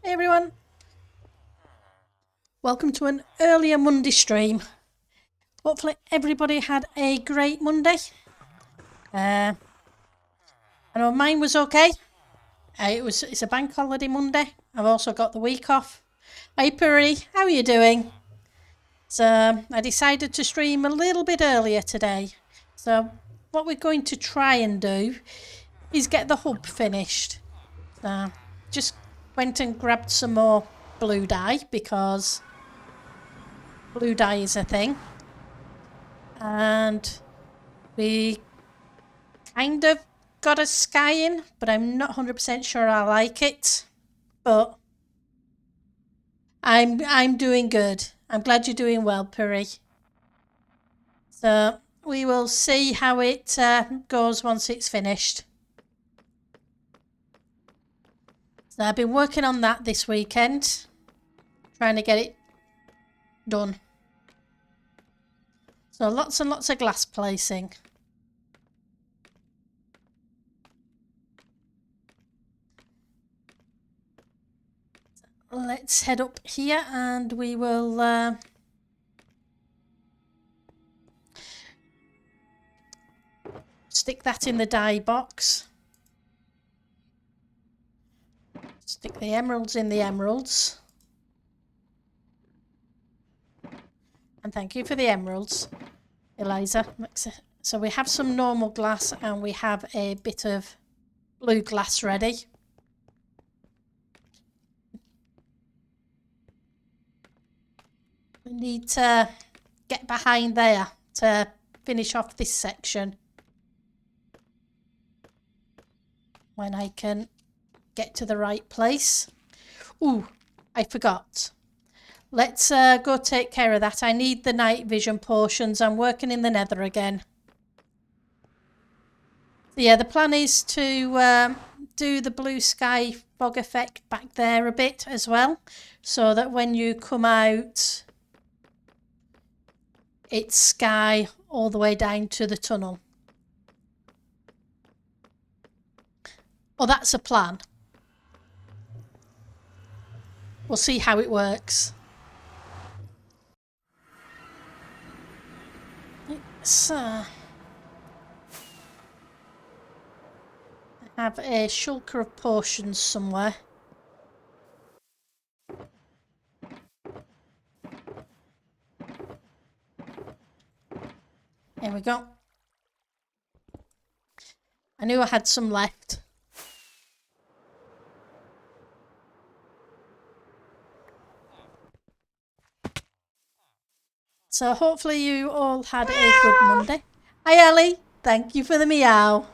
Hey everyone, welcome to an earlier Monday stream. Hopefully everybody had a great Monday. I know mine was okay. It's a bank holiday Monday. I've also got the week off. Hey Puri, how are you doing? So I decided to stream a little bit earlier today. So what we're going to try and do is get the hub finished. Just went and grabbed some more blue dye because blue dye is a thing. And we kind of got a sky in, but I'm not 100% sure I like it. But I'm doing good. I'm glad you're doing well, Puri. So we will see how it goes once it's finished. So I've been working on that this weekend, trying to get it done. So lots and lots of glass placing. Let's head up here and we will stick that in the dye box. Stick the emeralds in the emeralds. And thank you for the emeralds, Eliza. So we have some normal glass and we have a bit of blue glass ready. We need to get behind there to finish off this section when I can get to the right place. Ooh, I forgot. Let's go take care of that. I need the night vision potions. I'm working in the nether again. So yeah, the plan is to do the blue sky fog effect back there a bit as well, so that when you come out, it's sky all the way down to the tunnel. Well, that's a plan. We'll see how it works. Let's I have a shulker of potions somewhere. There we go. I knew I had some left. So hopefully you all had a good Monday. Hi Ellie, thank you for the meow.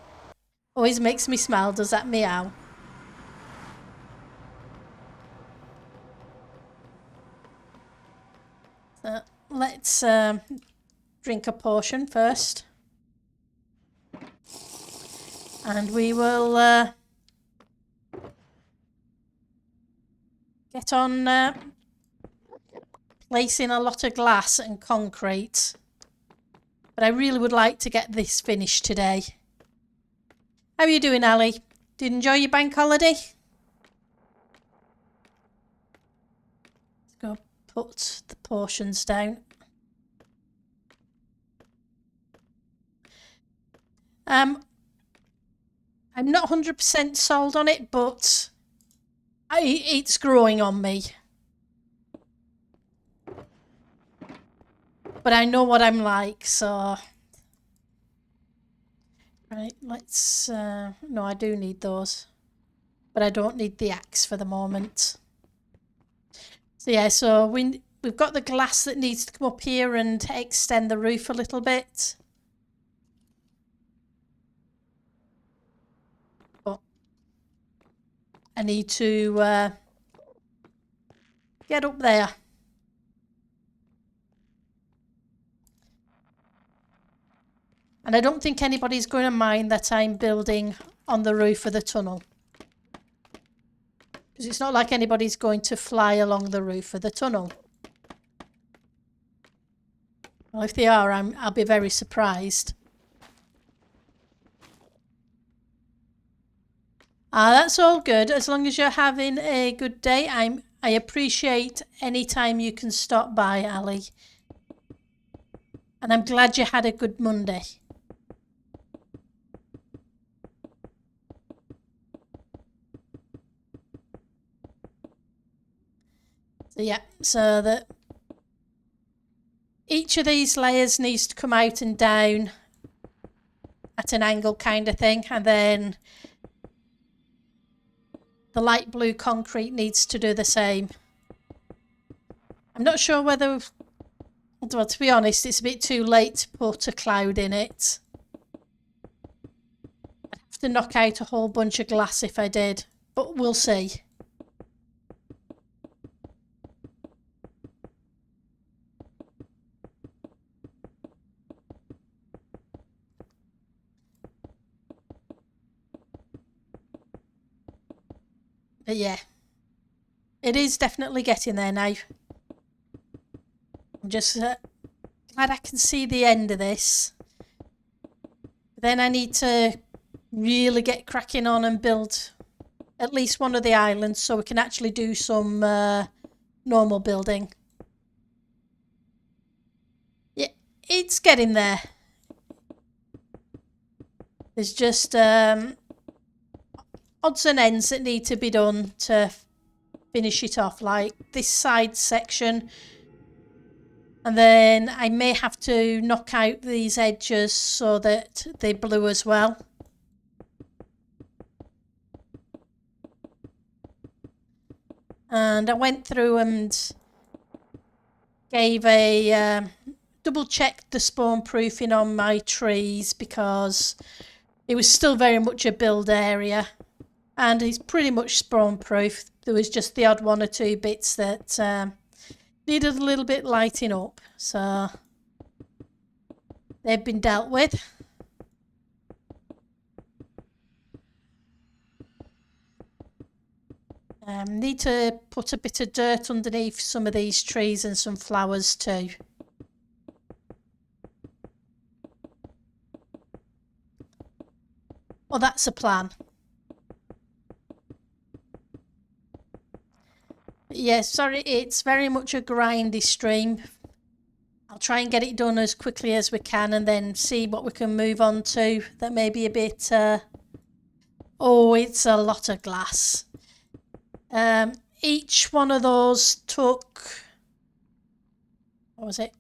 Always makes me smile, does that meow. So let's drink a potion first. And we will get on placing a lot of glass and concrete. But I really would like to get this finished today. How are you doing, Ali? Did you enjoy your bank holiday? Let's go put the potions down. I'm not 100% sold on it, but it's growing on me. But I know what I'm like, so... Right, let's... no, I do need those. But I don't need the axe for the moment. So yeah, so we've got the glass that needs to come up here and extend the roof a little bit. But I need to get up there. And I don't think anybody's going to mind that I'm building on the roof of the tunnel. Because it's not like anybody's going to fly along the roof of the tunnel. Well, if they are, I'll be very surprised. That's all good. As long as you're having a good day, I appreciate any time you can stop by, Ali. And I'm glad you had a good Monday. So yeah, so that each of these layers needs to come out and down at an angle kind of thing, and then the light blue concrete needs to do the same. I'm not sure whether, well, to be honest, it's a bit too late to put a cloud in it. I'd have to knock out a whole bunch of glass if I did, but we'll see. But yeah, it is definitely getting there now. I'm just glad I can see the end of this. Then I need to really get cracking on and build at least one of the islands so we can actually do some normal building. Yeah, it's getting there. There's just odds and ends that need to be done to finish it off, like this side section. And then I may have to knock out these edges so that they're blue as well. And I went through and gave a double checked the spawn proofing on my trees because it was still very much a build area. And it's pretty much spawn proof. There was just the odd one or two bits that needed a little bit lighting up. So they've been dealt with. Need to put a bit of dirt underneath some of these trees and some flowers too. Well, that's a plan. Yeah, sorry, it's very much a grindy stream. I'll try and get it done as quickly as we can and then see what we can move on to that may be a bit... Oh, it's a lot of glass. Each one of those took... What was it?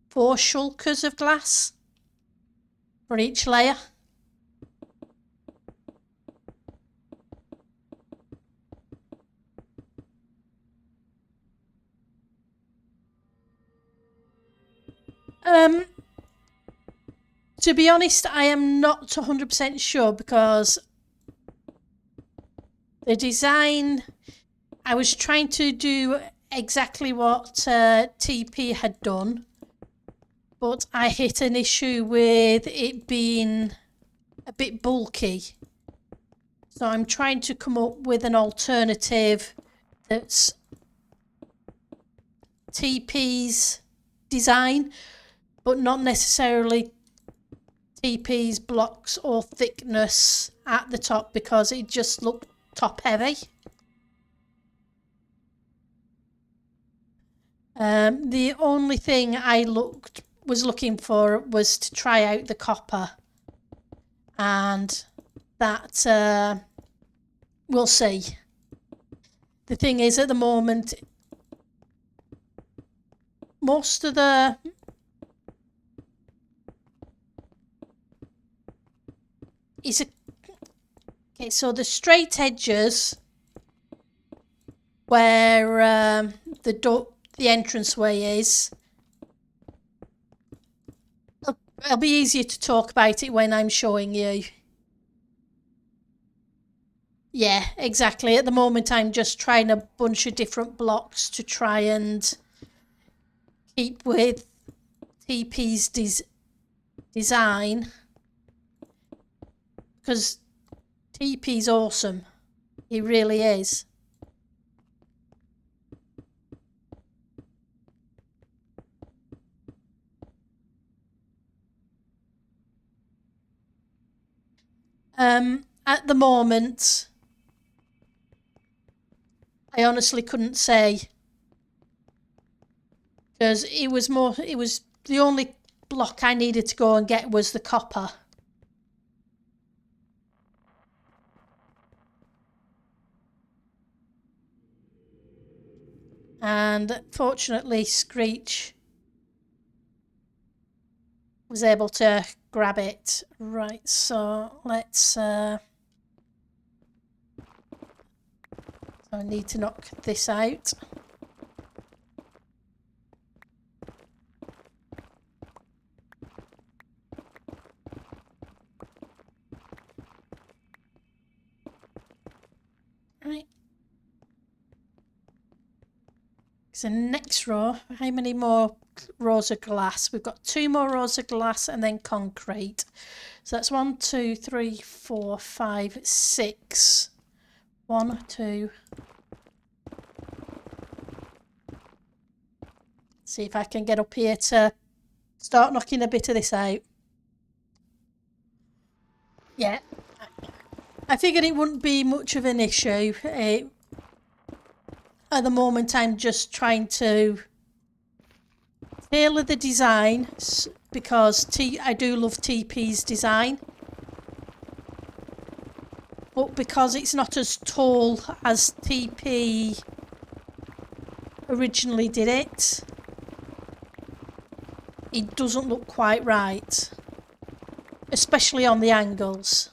4 shulkers of glass for each layer. To be honest, I am not 100% sure because the design, I was trying to do exactly what TP had done, but I hit an issue with it being a bit bulky. So I'm trying to come up with an alternative that's TP's design, but not necessarily TP's blocks or thickness at the top because it just looked top heavy. The only thing I was looking for was to try out the copper, and that we'll see. The thing is, at the moment, most of the okay, so the straight edges where the entranceway is, it'll be easier to talk about it when I'm showing you. Yeah, exactly. At the moment, I'm just trying a bunch of different blocks to try and keep with TP's design. Because TP's awesome. He really is. At the moment, I honestly couldn't say, because it was the only block I needed to go and get was the copper. And fortunately, Screech was able to grab it. Right, so let's... so I need to knock this out. Right. So next row, how many more rows of glass? We've got 2 more rows of glass and then concrete. So that's 1, 2, 3, 4, 5, 6. 1, 2. See if I can get up here to start knocking a bit of this out. Yeah. I figured it wouldn't be much of an issue. At the moment, I'm just trying to tailor the design because I do love TP's design. But because it's not as tall as TP originally did it, it doesn't look quite right. Especially on the angles.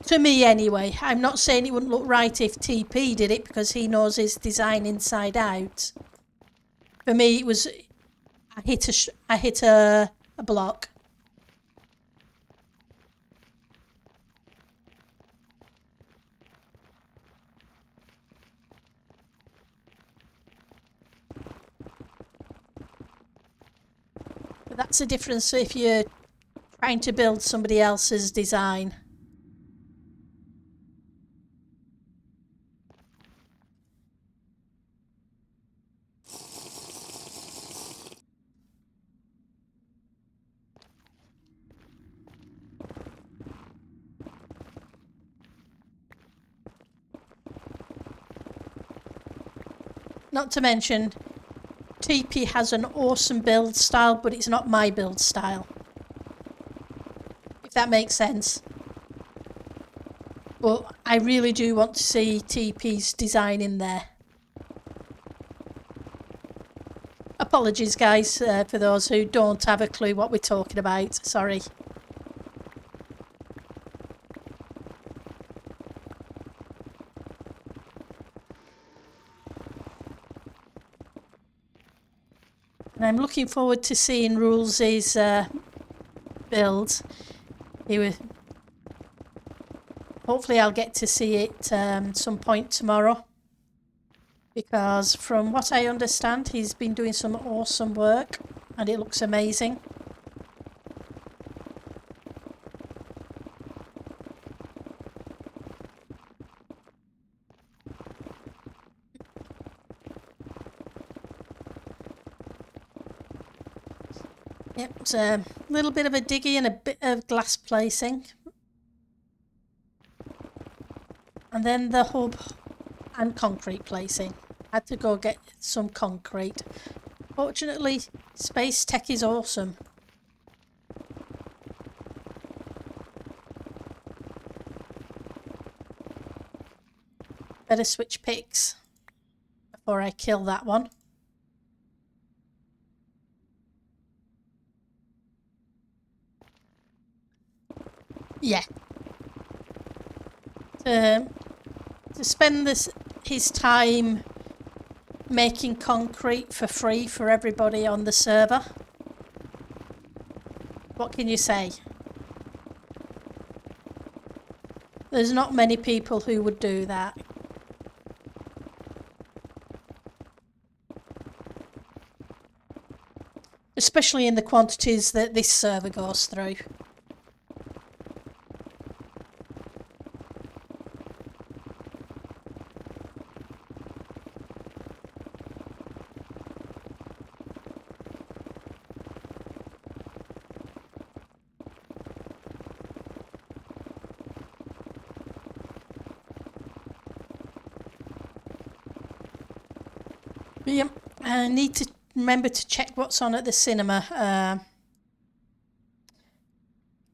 To me anyway. I'm not saying it wouldn't look right if TP did it because he knows his design inside out. For me it was... I hit a block. But that's the difference if you're trying to build somebody else's design. Not to mention, TP has an awesome build style, but it's not my build style. If that makes sense. But I really do want to see TP's design in there. Apologies guys for those who don't have a clue what we're talking about. Sorry. And I'm looking forward to seeing Rules' build. Hopefully I'll get to see it some point tomorrow. Because from what I understand, he's been doing some awesome work and it looks amazing. Yep, it's a little bit of a diggy and a bit of glass placing. And then the hub and concrete placing. Had to go get some concrete. Fortunately, space tech is awesome. Better switch picks before I kill that one. Yeah. To spend his time making concrete for free for everybody on the server. What can you say? There's not many people who would do that. Especially in the quantities that this server goes through. But yeah, I need to remember to check what's on at the cinema.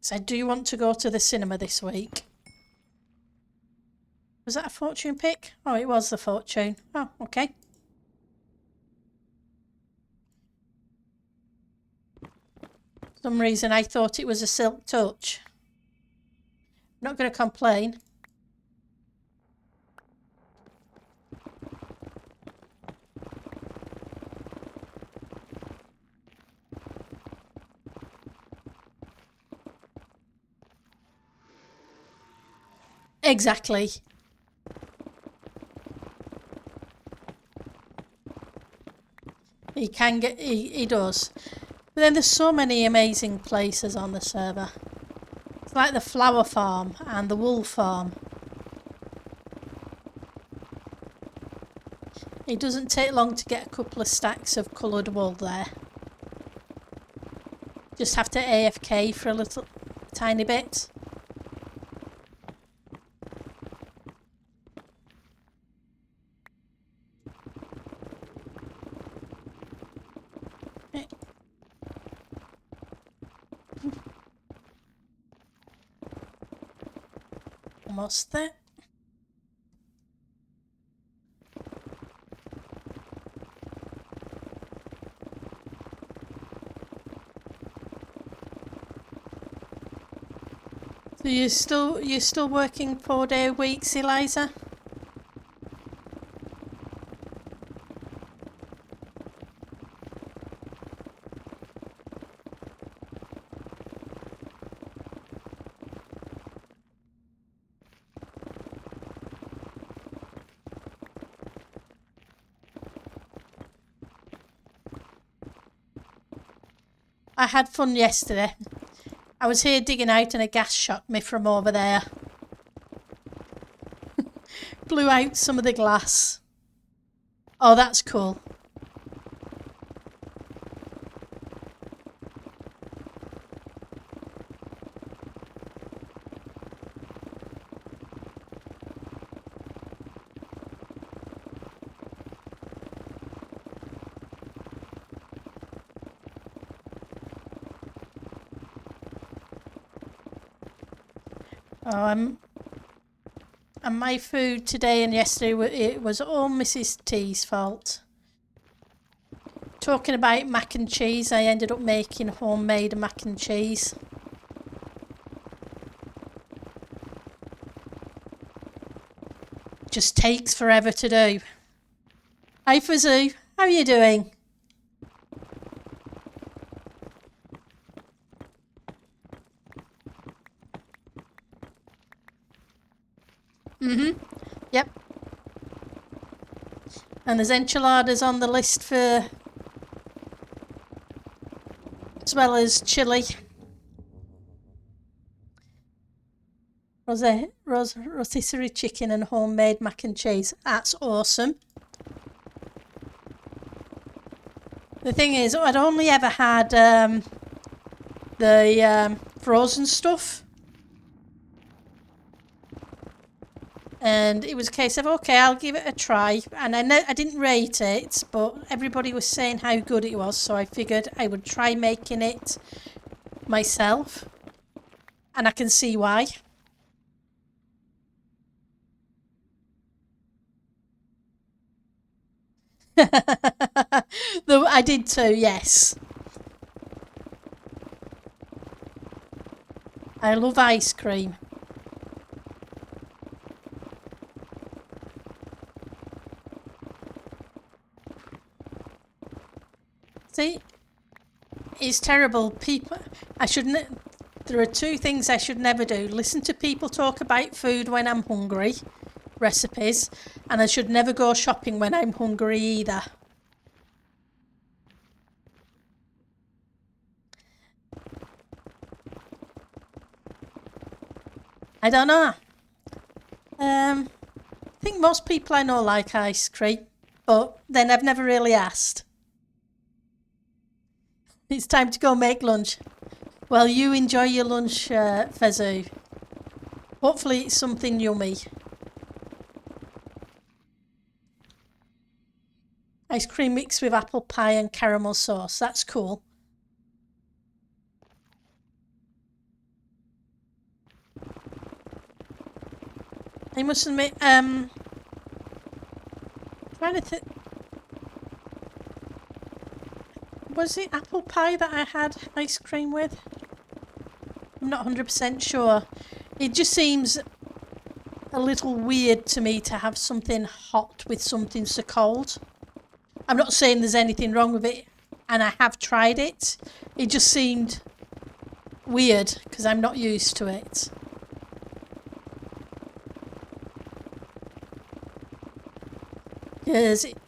So I do want to go to the cinema this week. Was that a fortune pick? Oh, it was the fortune. Oh, okay. For some reason I thought it was a silk touch. I'm not going to complain. Exactly. He can get, he does. But then there's so many amazing places on the server. It's like the flower farm and the wool farm. It doesn't take long to get a couple of stacks of coloured wool there. Just have to AFK for a little tiny bit. Almost there. So you're still working 4-day weeks, Eliza? I had fun yesterday. I was here digging out and a gas shot me from over there. Blew out some of the glass. Oh, that's cool. And my food today and yesterday, it was all Mrs. T's fault. Talking about mac and cheese, I ended up making homemade mac and cheese. Just takes forever to do. Hi Fazoo, how are you doing? Yep. And there's enchiladas on the list for, as well as chili. Rotisserie chicken and homemade mac and cheese. That's awesome. The thing is, I'd only ever had the frozen stuff. And it was a case of, okay, I'll give it a try. And I didn't rate it, but everybody was saying how good it was. So I figured I would try making it myself. And I can see why. Though I did too, yes. I love ice cream. See, it's terrible. People, there are two things I should never do. Listen to people talk about food when I'm hungry, recipes, and I should never go shopping when I'm hungry either. I don't know. I think most people I know like ice cream, but then I've never really asked. It's time to go make lunch. Well, you enjoy your lunch, Fezzu. Hopefully it's something yummy. Ice cream mixed with apple pie and caramel sauce. That's cool. I must admit, trying to think. Was it apple pie that I had ice cream with? I'm not 100% sure. It just seems a little weird to me to have something hot with something so cold. I'm not saying there's anything wrong with it, and I have tried it. It just seemed weird because I'm not used to it. Because it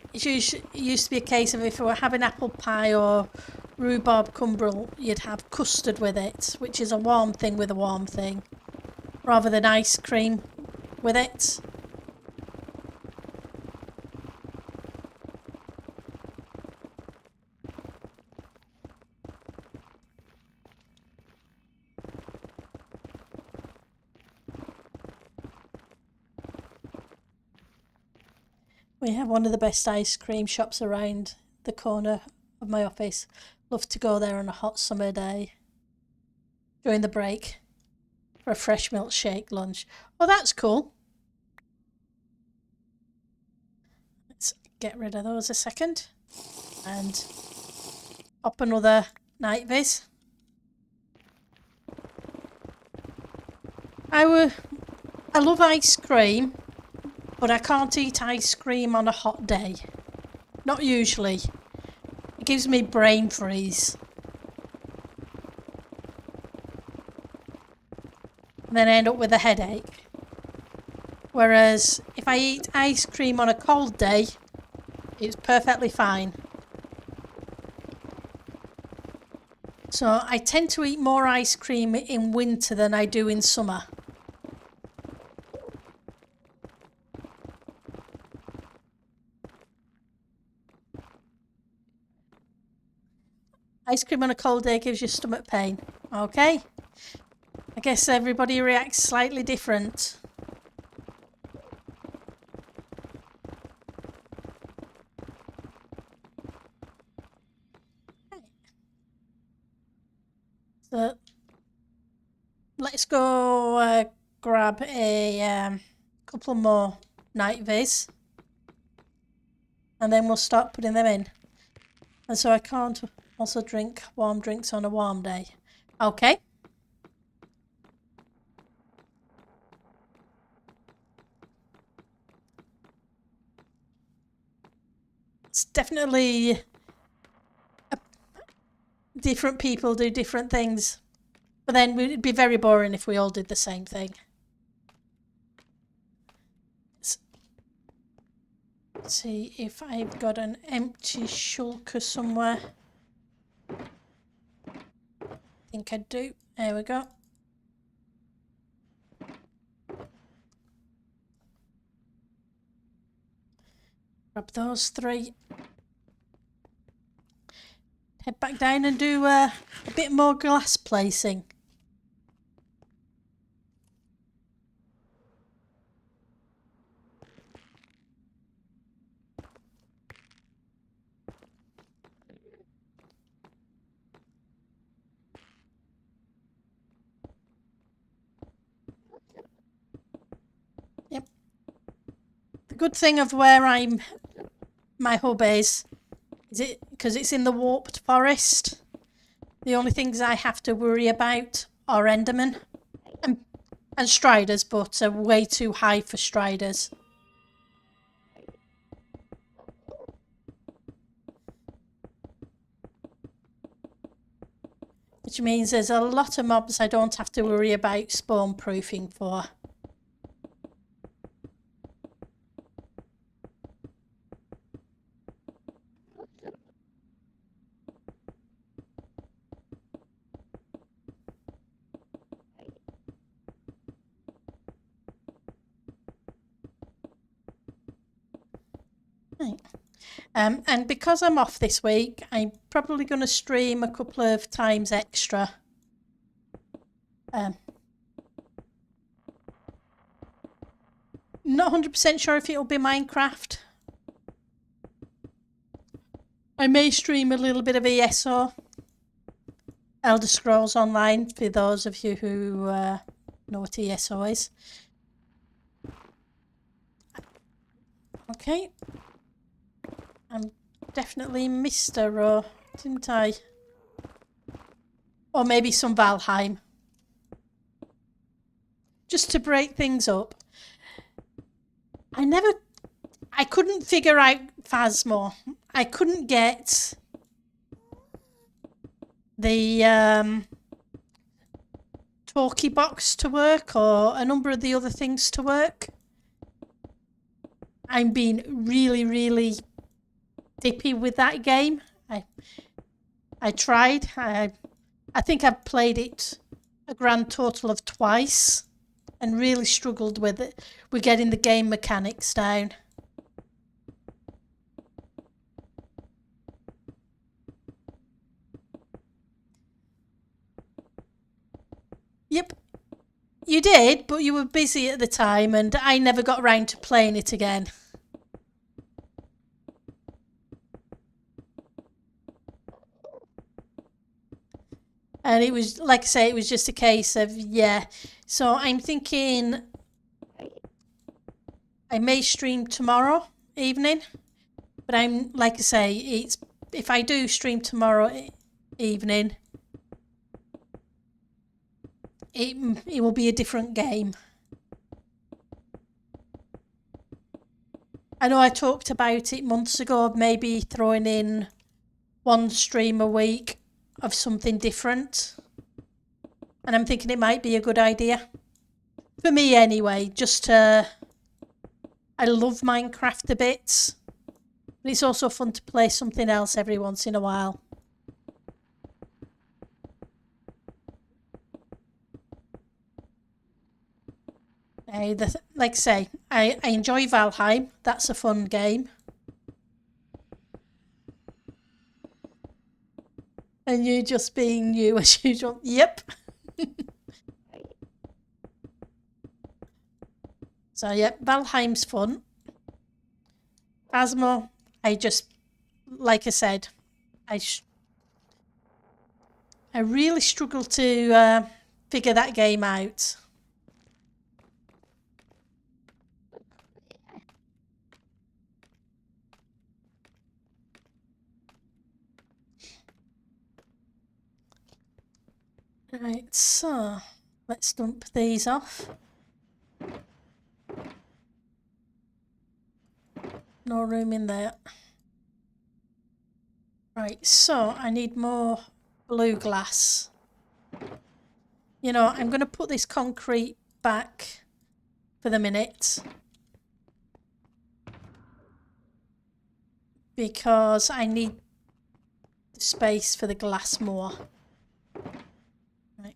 used to be a case of if we were having apple pie or rhubarb crumble, you'd have custard with it, which is a warm thing with a warm thing, rather than ice cream with it. We have one of the best ice cream shops around the corner of my office. Love to go there on a hot summer day during the break for a fresh milkshake lunch. Oh, that's cool. Let's get rid of those a second and pop another night viz. I love ice cream, but I can't eat ice cream on a hot day. Not usually. It gives me brain freeze. And then I end up with a headache. Whereas if I eat ice cream on a cold day, it's perfectly fine. So I tend to eat more ice cream in winter than I do in summer. Ice cream on a cold day gives you stomach pain. Okay. I guess everybody reacts slightly different. So let's go grab a couple more night viz. And then we'll start putting them in. And so I can't also drink warm drinks on a warm day. Okay. It's definitely different people do different things. But then it'd be very boring if we all did the same thing. Let's see if I've got an empty shulker somewhere. I think I do. There we go. Grab those three. Head back down and do a bit more glass placing. Yep. The good thing of where my hub is it because it's in the warped forest. The only things I have to worry about are Endermen and Striders, but are way too high for Striders. Which means there's a lot of mobs I don't have to worry about spawn proofing for. Right. And because I'm off this week, I'm probably going to stream a couple of times extra. Not 100% sure if it'll be Minecraft. I may stream a little bit of ESO, Elder Scrolls Online, for those of you who know what ESO is. Okay. I'm definitely missed a row, didn't I? Or maybe some Valheim. Just to break things up. I couldn't figure out Phasmo. I couldn't get the talkie box to work or a number of the other things to work. I'm being really, really dippy with that game. I tried. I think I've played it a grand total of twice and really struggled with it. We're getting the game mechanics down. Yep. You did, but you were busy at the time and I never got around to playing it again. And it was, like I say, it was just a case of, yeah. So I'm thinking I may stream tomorrow evening. But I'm, like I say, if I do stream tomorrow evening, it will be a different game. I know I talked about it months ago, maybe throwing in one stream a week of something different. And I'm thinking it might be a good idea. For me anyway, just to... I love Minecraft a bit. But it's also fun to play something else every once in a while. Like I say, I enjoy Valheim. That's a fun game. And you just being you as usual. Yep. So, yep, Valheim's fun. Phasmo, like I said, I really struggle to figure that game out. Right, so let's dump these off. No room in there. Right, so I need more blue glass. You know, I'm going to put this concrete back for the minute. Because I need space for the glass more. Right.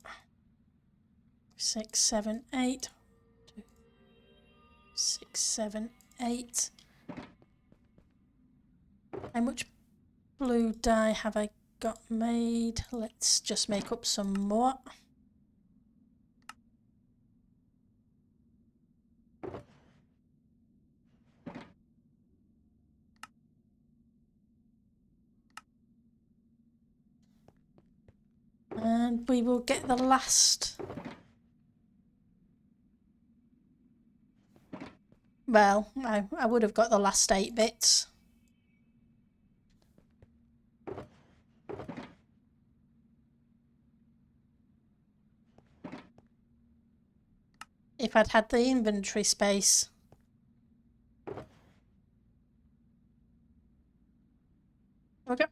6, 7, 8. 6, 7, 8. How much blue dye have I got made? Let's just make up some more. And we will get the last... Well, I would have got the last 8 bits. If I'd had the inventory space. Okay,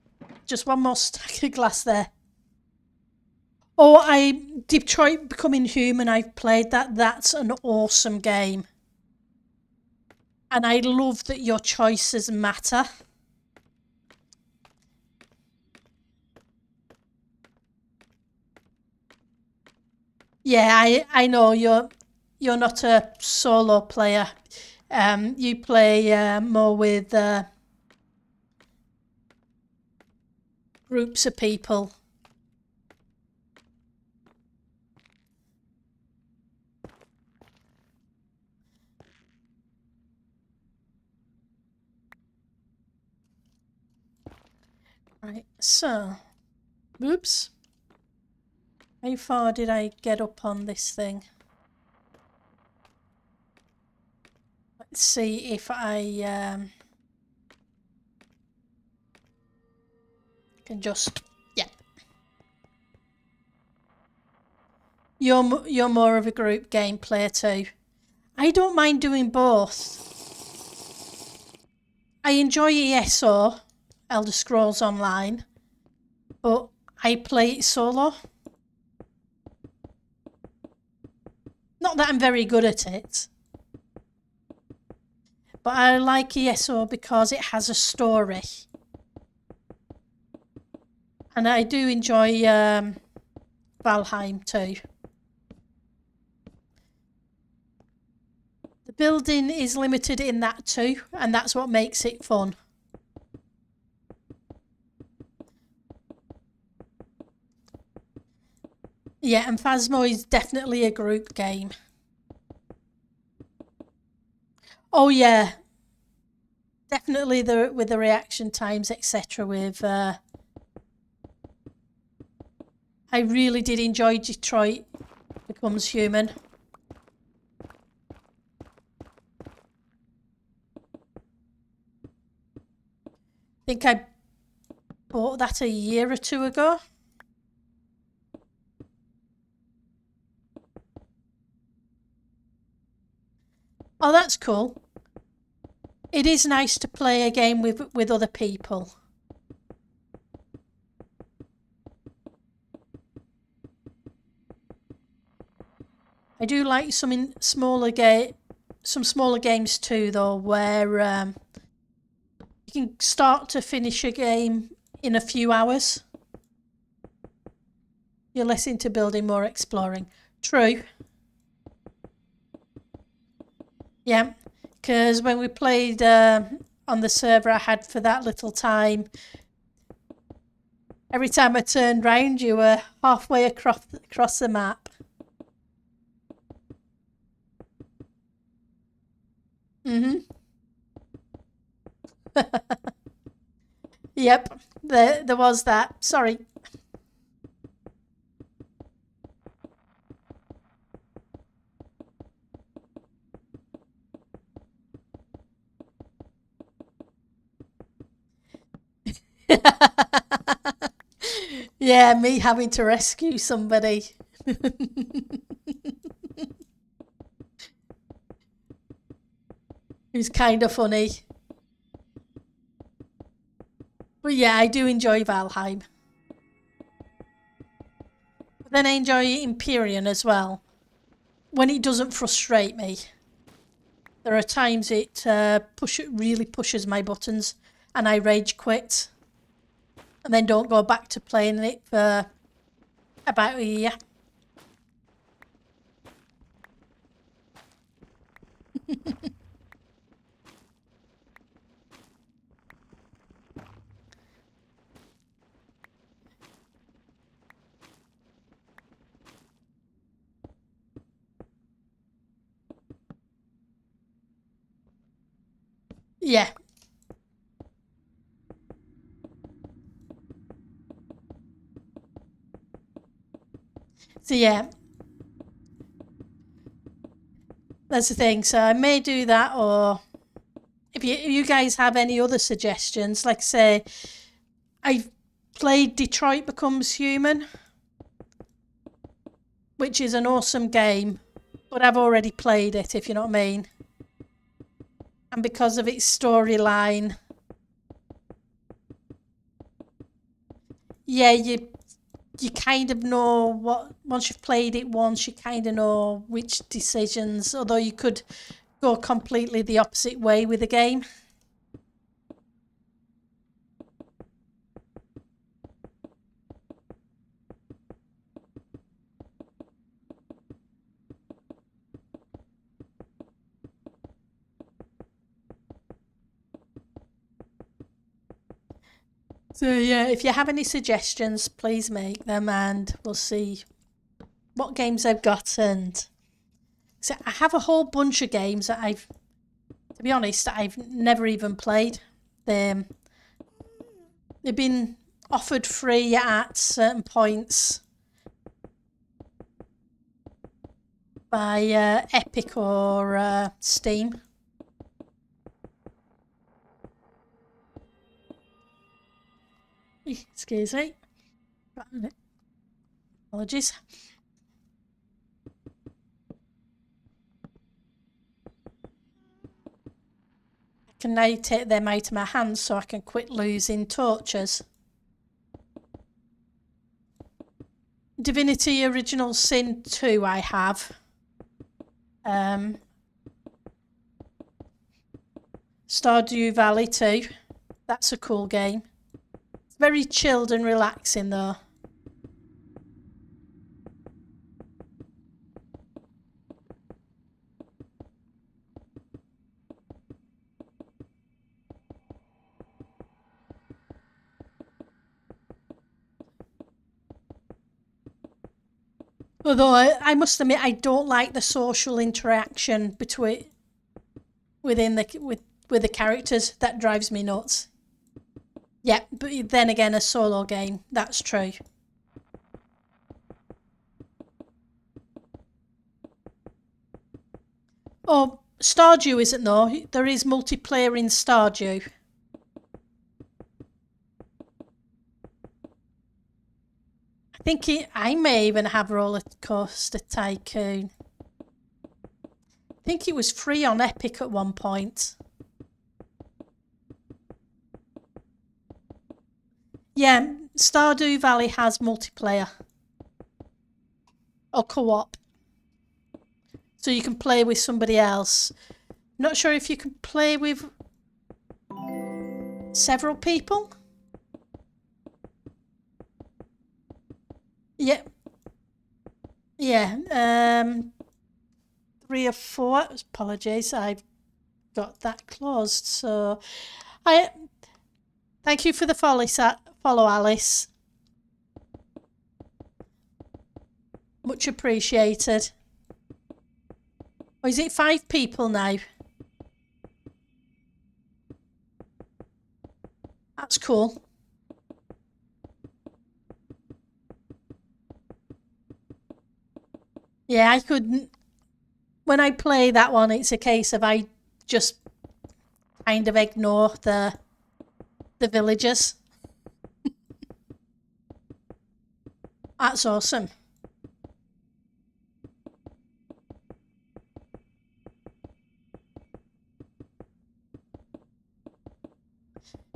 just one more stack of glass there. Oh, Detroit Becoming Human, I've played that. That's an awesome game. And I love that your choices matter. Yeah, I know you're not a solo player. You play more with groups of people. Right, so, oops. How far did I get up on this thing? Let's see if I can just, yeah. You're more of a group game player too. I don't mind doing both. I enjoy ESO, Elder Scrolls Online, but I play it solo. Not that I'm very good at it, but I like ESO because it has a story. And I do enjoy Valheim too. The building is limited in that too, and that's what makes it fun. Yeah, and Phasmo is definitely a group game. Oh yeah, definitely with the reaction times, etc. With I really did enjoy Detroit Becomes Human. I think I bought that a year or two ago. Oh, that's cool. It is nice to play a game with other people. I do like some smaller games too, though, where you can start to finish a game in a few hours. You're less into building, more exploring. True. Yeah, because when we played on the server I had for that little time, every time I turned round, you were halfway across the map. Mhm. Yep, there was that. Sorry. Yeah, me having to rescue somebody. It was kind of funny. But yeah, I do enjoy Valheim. But then I enjoy Empyrean as well. When it doesn't frustrate me. There are times it really pushes my buttons and I rage quit. And then don't go back to playing it for about a year. Yeah. So yeah, that's the thing. So I may do that, or if you guys have any other suggestions, like say, I've played Detroit Becomes Human, which is an awesome game, but I've already played it, if you know what I mean. And because of its storyline, yeah, you kind of know what, once you've played it once, you kind of know which decisions, although you could go completely the opposite way with the game. So yeah, if you have any suggestions, please make them and we'll see what games I've got. And so I have a whole bunch of games that to be honest, I've never even played. They've been offered free at certain points by Epic or Steam. Excuse me. Apologies. I can now take them out of my hands so I can quit losing torches. Divinity Original Sin 2 I have. Stardew Valley 2. That's a cool game. It's very chilled and relaxing though. Although I must admit I don't like the social interaction within with the characters. That drives me nuts. Yeah, but then again, a solo game, that's true. Oh, Stardew isn't though. There is multiplayer in Stardew. I may even have Roller Coaster Tycoon. I think it was free on Epic at one point. Yeah, Stardew Valley has multiplayer. Or co-op. So you can play with somebody else. Not sure if you can play with several people. Yeah. Yeah. 3 or 4. Apologies, I've got that closed. So I thank you for the follow, Alice. Much appreciated. Oh, is it 5 people now? That's cool. Yeah, I couldn't. When I play that one, it's a case of I just kind of ignore the villagers. That's awesome.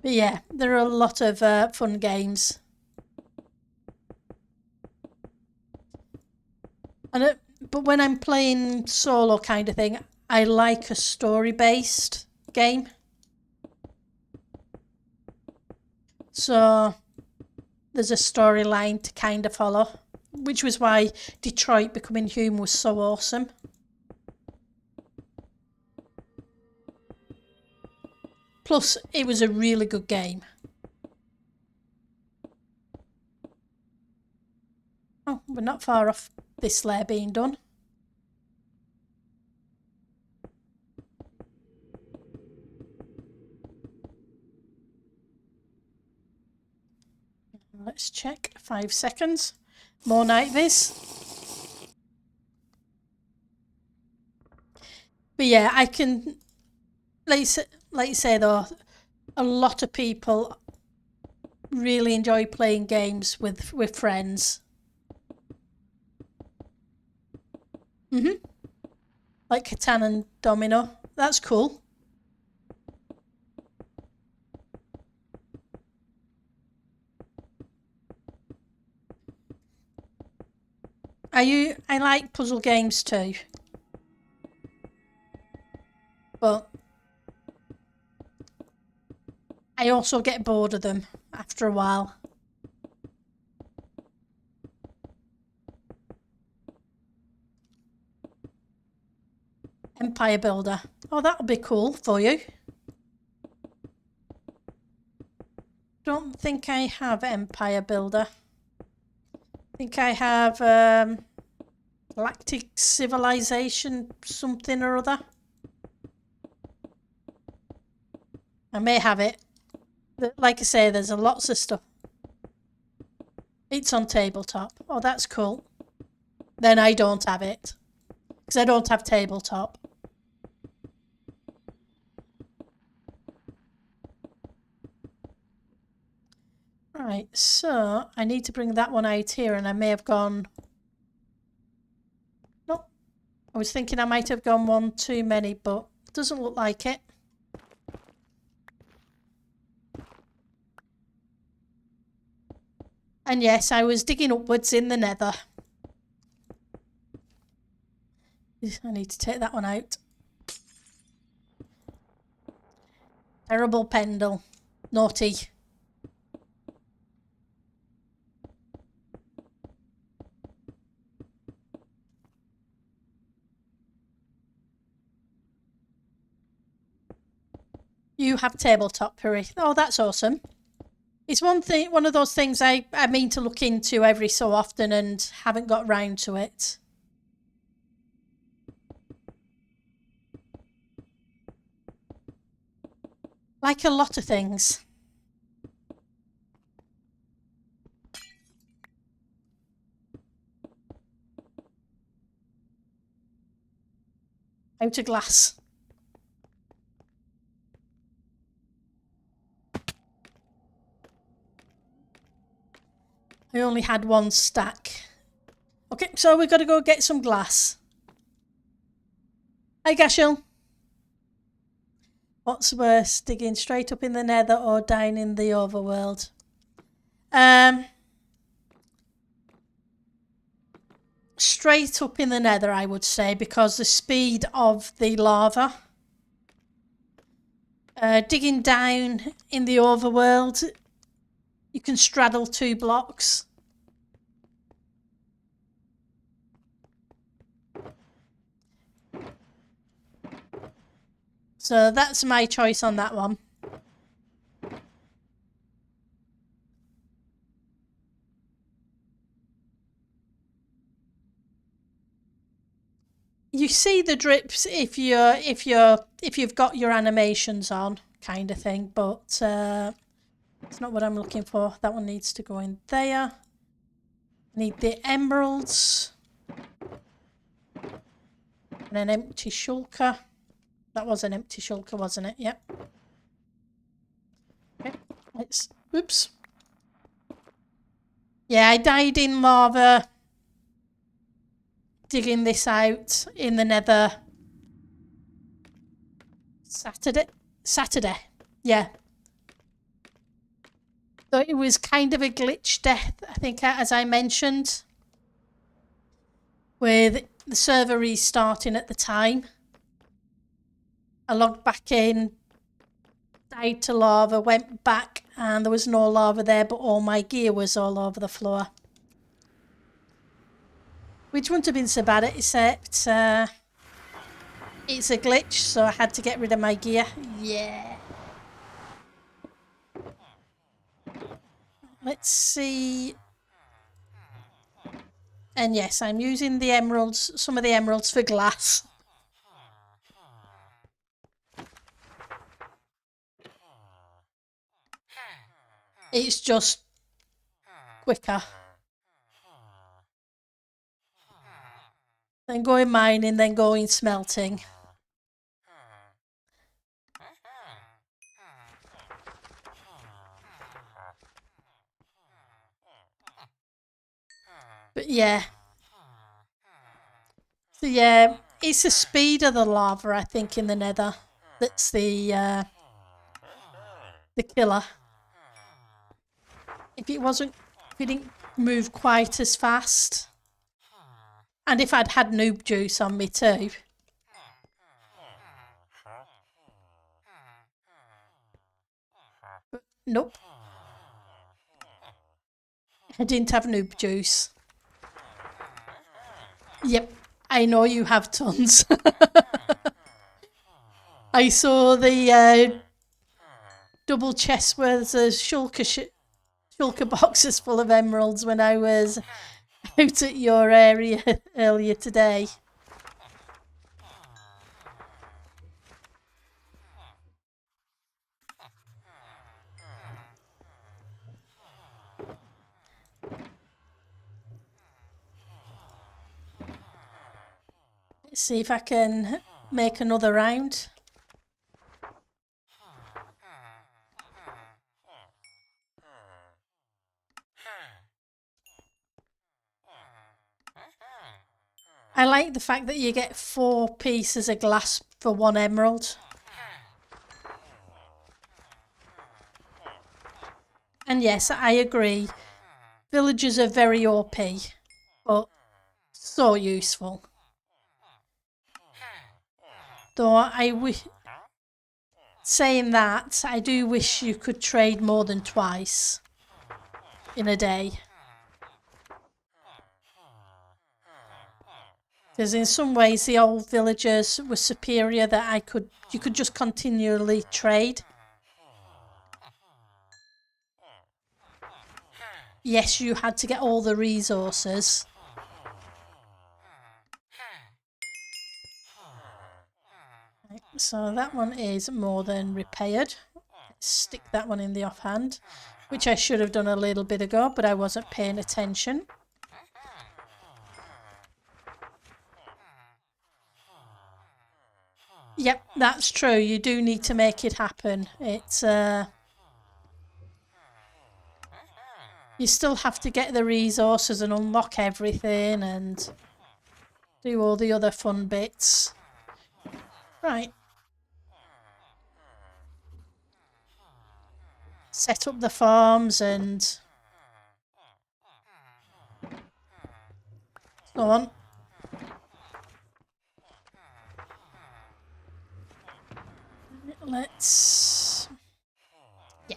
But yeah, there are a lot of fun games. But when I'm playing solo kind of thing, I like a story-based game. So there's a storyline to kind of follow, which was why Detroit Becoming Human was so awesome. Plus, it was a really good game. Oh, we're not far off this layer being done. Let's check. 5 seconds. More night this. But yeah, I can, like you say though, a lot of people really enjoy playing games with friends. Like Catan and Domino. That's cool. I like puzzle games too. But I also get bored of them after a while. Empire Builder. Oh, that'll be cool for you. Don't think I have Empire Builder. I think I have Galactic Civilization something or other. I may have it. Like I say, there's lots of stuff. It's on tabletop. Oh, that's cool. Then I don't have it. Because I don't have tabletop. Right, so I need to bring that one out here, and I may have gone... No, I was thinking I might have gone one too many, but it doesn't look like it. And yes, I was digging upwards in the nether. I need to take that one out. Terrible Pendle. Naughty. You have tabletop, Puri. Oh, that's awesome. It's one of those things I mean to look into every so often and haven't got round to it. Like a lot of things. Out of glass. I only had one stack. Okay, so we've got to go get some glass. Hi, Gashel. What's worse, digging straight up in the nether or down in the overworld? Straight up in the nether, I would say, because the speed of the lava. Digging down in the overworld, you can straddle 2 blocks. So that's my choice on that one. You see the drips if you've got your animations on, kind of thing, but it's not what I'm looking for. That one needs to go in there. Need the emeralds. And an empty shulker. That was an empty shulker, wasn't it? Yep. Okay, let's... Oops. Yeah, I died in lava digging this out in the nether Saturday. Yeah. So it was kind of a glitch death, I think, as I mentioned, with the server restarting at the time. I logged back in, died to lava, went back, and there was no lava there, but all my gear was all over the floor. Which wouldn't have been so bad, except it's a glitch, so I had to get rid of my gear. Yeah. Let's see. And yes, I'm using the emeralds, some of the emeralds for glass. It's just quicker. Then going mining, then going smelting. But yeah. So yeah, it's the speed of the lava, I think, in the nether that's the killer. If it didn't move quite as fast, and if I'd had noob juice on me too. But nope. I didn't have noob juice. Yep, I know you have tons. I saw the double chest with the shulker boxes full of emeralds when I was out at your area earlier today. See if I can make another round. I like the fact that you get 4 pieces of glass for 1 emerald. And yes, I agree. Villagers are very OP, but so useful. Though saying that, I do wish you could trade more than twice in a day. Because in some ways the old villagers were superior, that you could just continually trade. Yes, you had to get all the resources. Right, so that one is more than repaired. Let's stick that one in the offhand, which I should have done a little bit ago, but I wasn't paying attention. Yep, that's true. You do need to make it happen. It's you still have to get the resources and unlock everything and do all the other fun bits. Right. Set up the farms and so on. Let's... Yeah.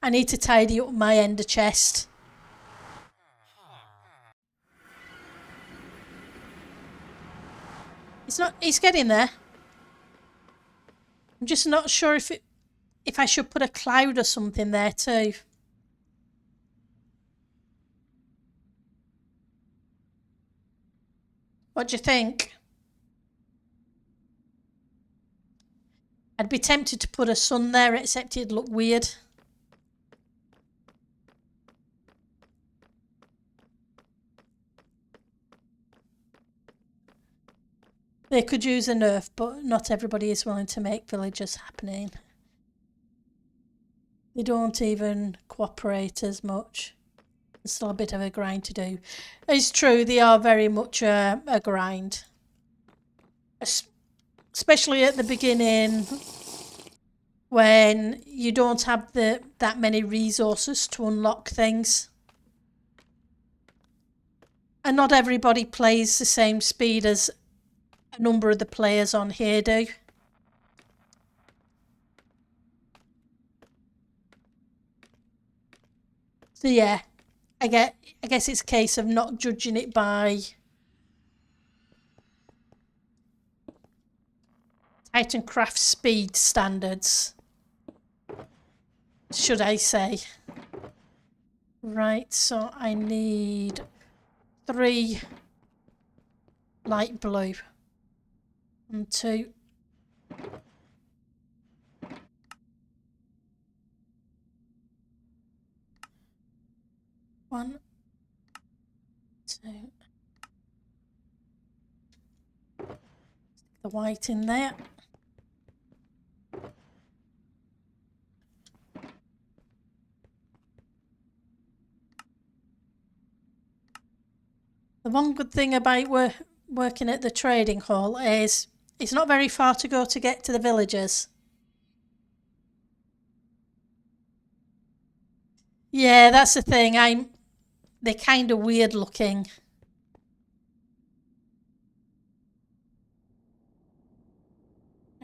I need to tidy up my ender chest. It's getting there. I'm just not sure if I should put a cloud or something there too. What do you think? I'd be tempted to put a sun there, except it'd look weird. They could use a nerf, but not everybody is willing to make villagers happening. They don't even cooperate as much. There's still a bit of a grind to do. It's true, they are very much a grind. Especially at the beginning, when you don't have that many resources to unlock things. And not everybody plays the same speed as a number of the players on here do. So yeah, I guess it's a case of not judging it by Titancraft speed standards, should I say. Right, so I need 3 light blue and 2. One, 2. Stick the white in there. The one good thing about working at the trading hall is it's not very far to go to get to the villagers. Yeah, that's the thing. They're kind of weird looking.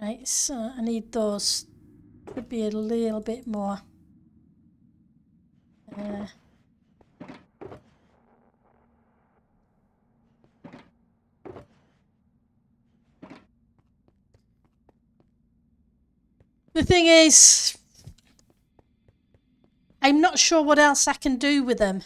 Right, so I need those. Could be a little bit more. The thing is, I'm not sure what else I can do with them.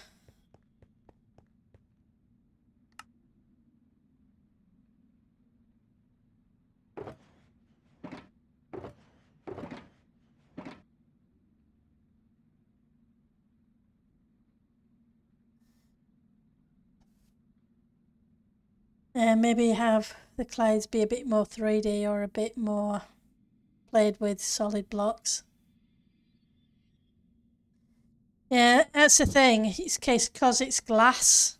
Maybe have the clouds be a bit more 3D or a bit more played with solid blocks. Yeah, that's the thing. It's case because it's glass.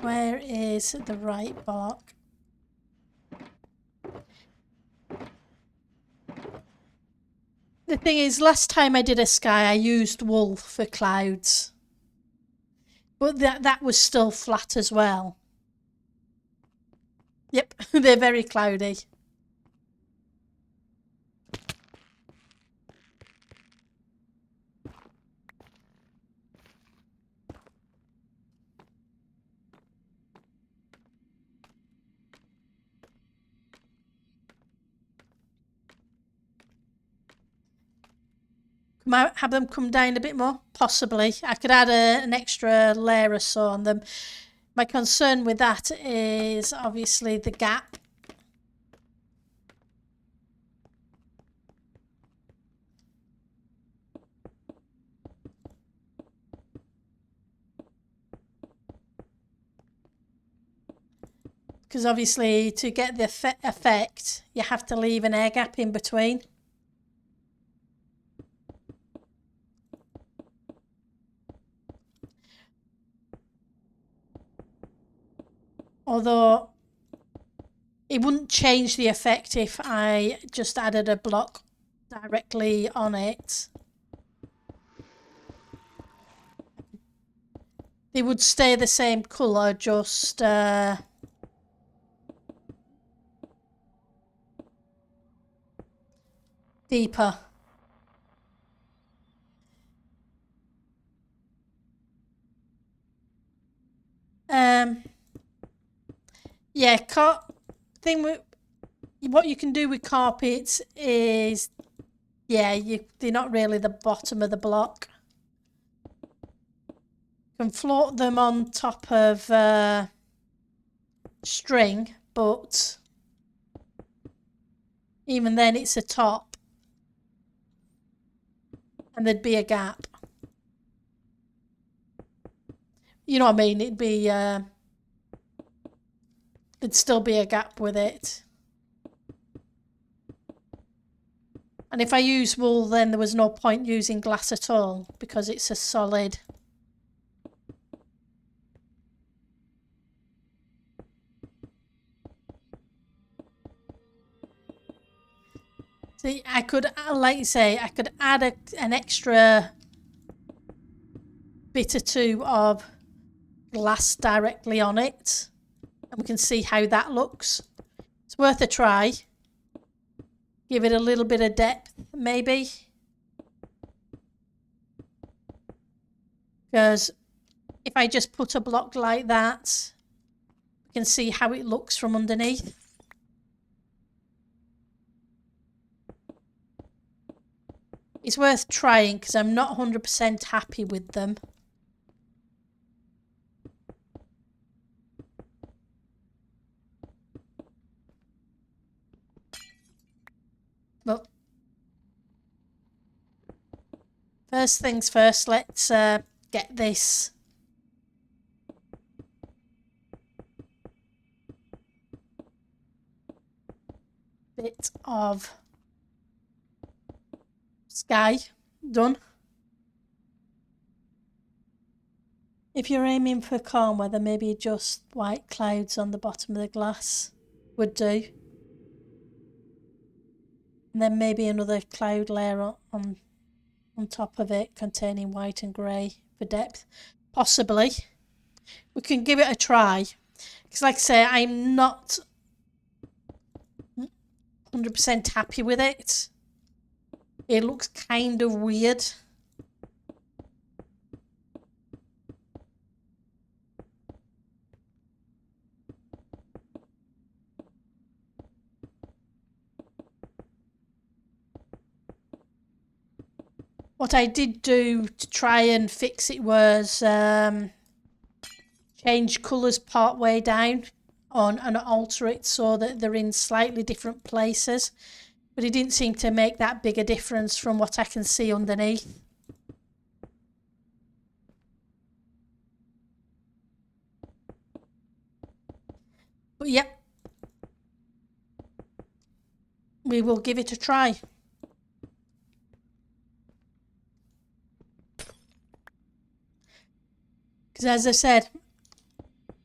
Where is the right block? The thing is, last time I did a sky, I used wool for clouds. But that was still flat as well. Yep, they're very cloudy. Might have them come down a bit more? Possibly. I could add an extra layer or so on them. My concern with that is obviously the gap. Because obviously to get the effect, you have to leave an air gap in between. Although it wouldn't change the effect if I just added a block directly on it. They would stay the same colour, just deeper. Yeah, what you can do with carpets is, yeah, they're not really the bottom of the block. You can float them on top of string, but even then it's a top and there'd be a gap. You know what I mean? There'd still be a gap with it. And if I use wool, then there was no point using glass at all because it's a solid. See, I could, like you say, I could add an extra bit or two of glass directly on it, and we can see how that looks. It's worth a try. Give it a little bit of depth, maybe. Because if I just put a block like that, we can see how it looks from underneath. It's worth trying because I'm not 100% happy with them. But first things first, let's get this bit of sky done. If you're aiming for calm weather, maybe just white clouds on the bottom of the glass would do. And then maybe another cloud layer on top of it containing white and grey for depth. Possibly. We can give it a try. Because like I say, I'm not 100% happy with it. It looks kind of weird. What I did do to try and fix it was change colours part way down and alter it so that they're in slightly different places. But it didn't seem to make that big a difference from what I can see underneath. But yep, we will give it a try. Because as I said,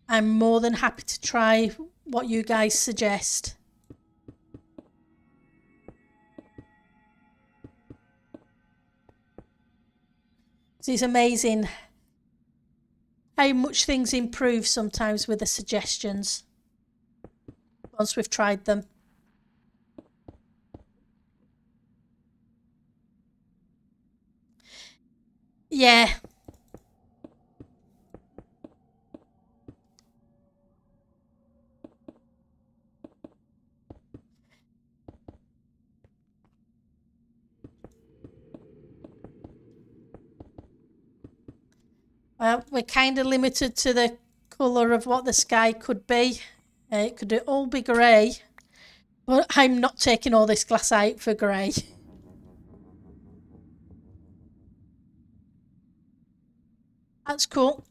I'm more than happy to try what you guys suggest. It's amazing how much things improve sometimes with the suggestions once we've tried them. Yeah. Well, we're kind of limited to the colour of what the sky could be. It could all be grey, but I'm not taking all this glass out for grey. That's cool.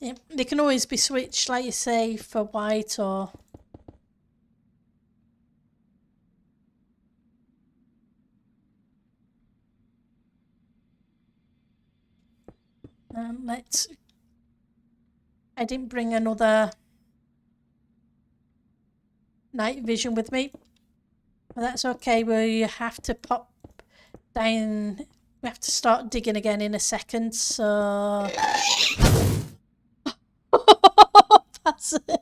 Yeah, they can always be switched, like you say, for white or... let's... I didn't bring another night vision with me. But that's okay, we have to pop down... We have to start digging again in a second, so... That's it.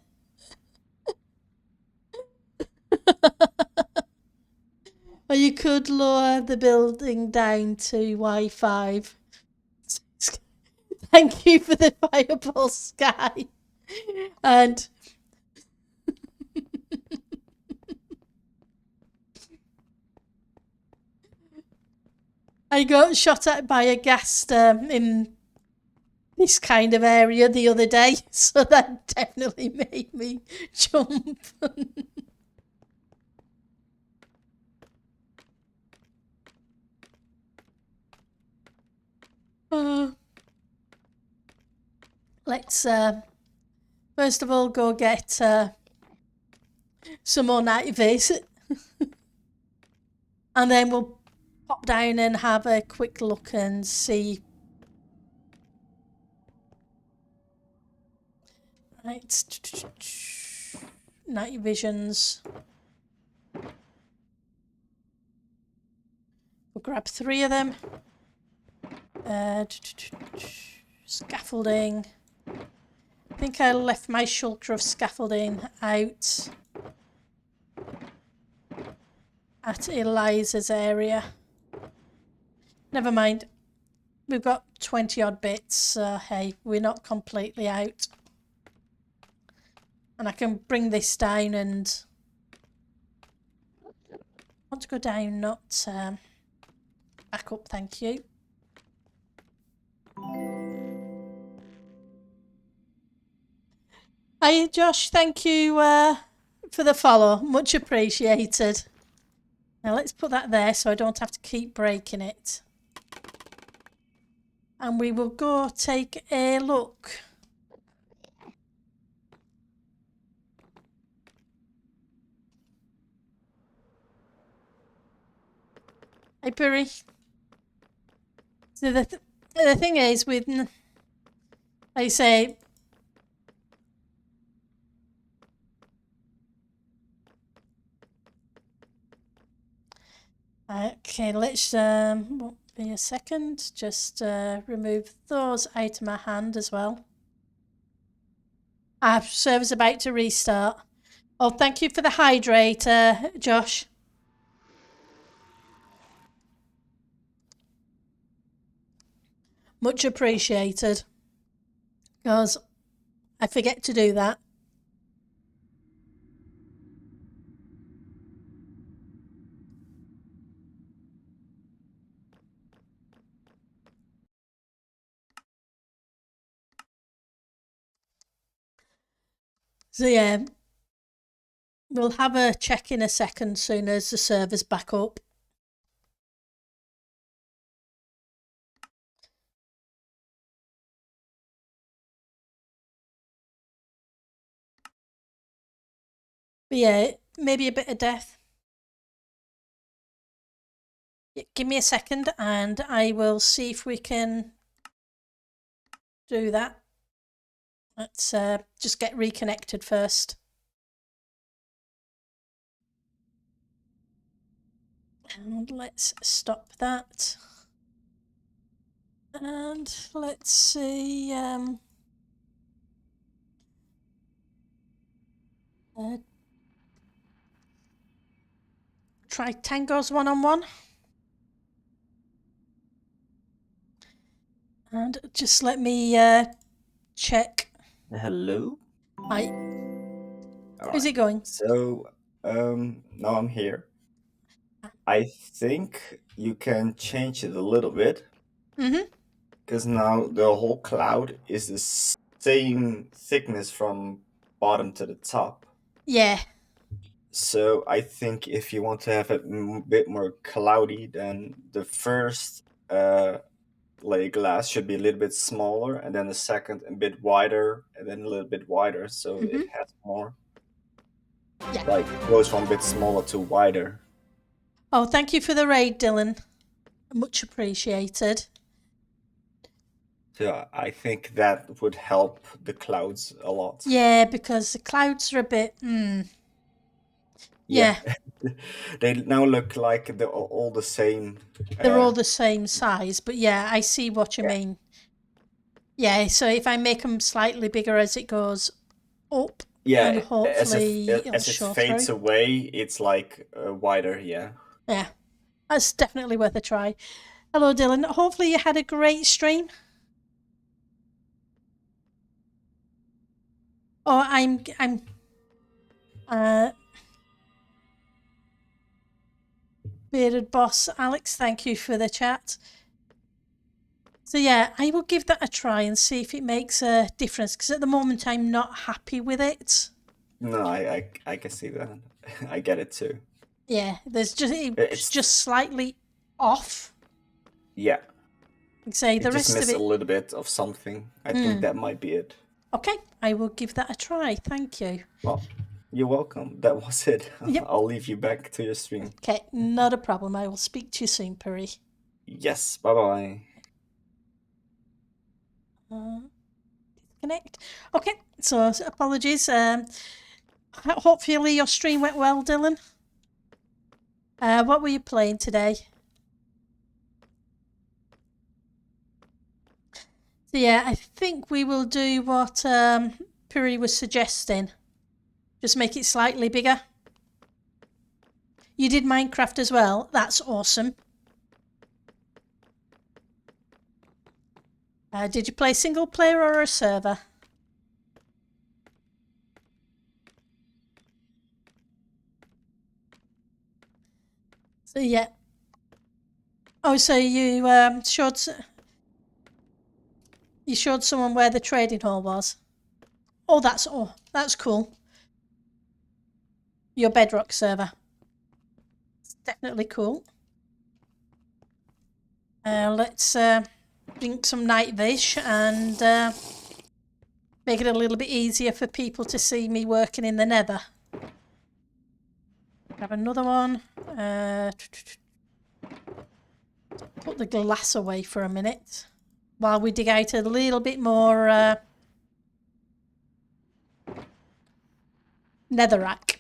Or you could lower the building down to Y5. Thank you for the fireball, Sky. And I got shot at by a ghast in this kind of area the other day, so that definitely made me jump. Let's first of all go get some more night vis, and then we'll pop down and have a quick look and see. Right, night visions. We'll grab 3 of them. Scaffolding. I think I left my shulker of scaffolding out at Eliza's area. Never mind. We've got 20 odd bits, so hey, we're not completely out. And I can bring this down and... I want to go down, not back up, thank you. Hi Josh, thank you for the follow, much appreciated. Now let's put that there so I don't have to keep breaking it. And we will go take a look. Hey Puri. So the thing is with, I say, okay, let's won't be a second, just remove those out of my hand as well. Our server's about to restart. Oh, thank you for the hydrator, Josh. Much appreciated. Because I forget to do that. So yeah, we'll have a check in a second soon as the server's back up. But yeah, maybe a bit of death. Give me a second and I will see if we can do that. Let's just get reconnected first. And let's stop that. And let's see. Try Tango's one-on-one. And just let me check. Hello. Hi. All How's right. it going? So now I'm here. I think you can change it a little bit Mm-hmm. because now the whole cloud is the same thickness from bottom to the top. Yeah. So I think if you want to have it bit more cloudy, then the first layer glass should be a little bit smaller, and then the second a bit wider, and then a little bit wider, so Mm-hmm. it has more. Yeah. Like goes from a bit smaller to wider. Oh, thank you for the raid, Dylan. Much appreciated. So I think that would help the clouds a lot. Yeah, because the clouds are a bit. Yeah, Yeah, they now look like they're all the same. they're all Uh, the same size, but yeah, I see what you yeah, mean. Yeah, so if I make them slightly bigger as it goes up, and yeah. hopefully it'll As it show fades through. away, it's like wider. Yeah. Yeah, that's definitely worth a try. Hello, Dylan. Hopefully you had a great stream. Oh, uh, bearded boss Alex. Thank you for the chat. So yeah, I will give that a try and see if it makes a difference. Because at the moment I'm not happy with it. No, I can see that. I get it too. Yeah, it's It's just slightly off. yeah. Like say It the just rest of missed a it. little bit of something. I think that might be it. Okay, I will give that a try. Thank you. Well, you're welcome. That was it. Yep. I'll leave you back to your stream. Okay, not a problem. I will speak to you soon, Puri. Yes. Bye bye. Disconnect. Okay, so apologies. Hopefully your stream went well, Dylan. What were you playing today? So yeah, I think we will do what Puri was suggesting. Just make it slightly bigger. You did Minecraft as well. That's awesome. Did you play single player or a server? So yeah. Oh, so you showed someone where the trading hall was. Oh, that's cool. Your Bedrock server. It's definitely cool. Let's drink some night vish and make it a little bit easier for people to see me working in the nether. Grab another one. Put the glass away for a minute while we dig out a little bit more netherrack.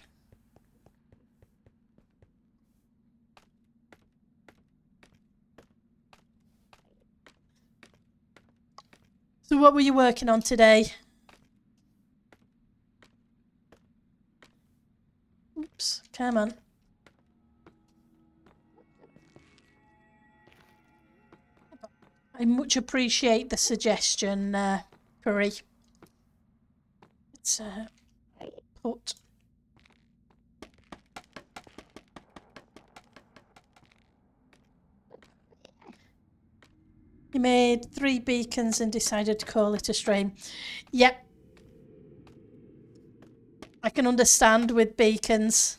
So what were you working on today? Oops, come on. I much appreciate the suggestion, Puri. Let's put... You made 3 beacons and decided to call it a stream. Yep. I can understand with beacons.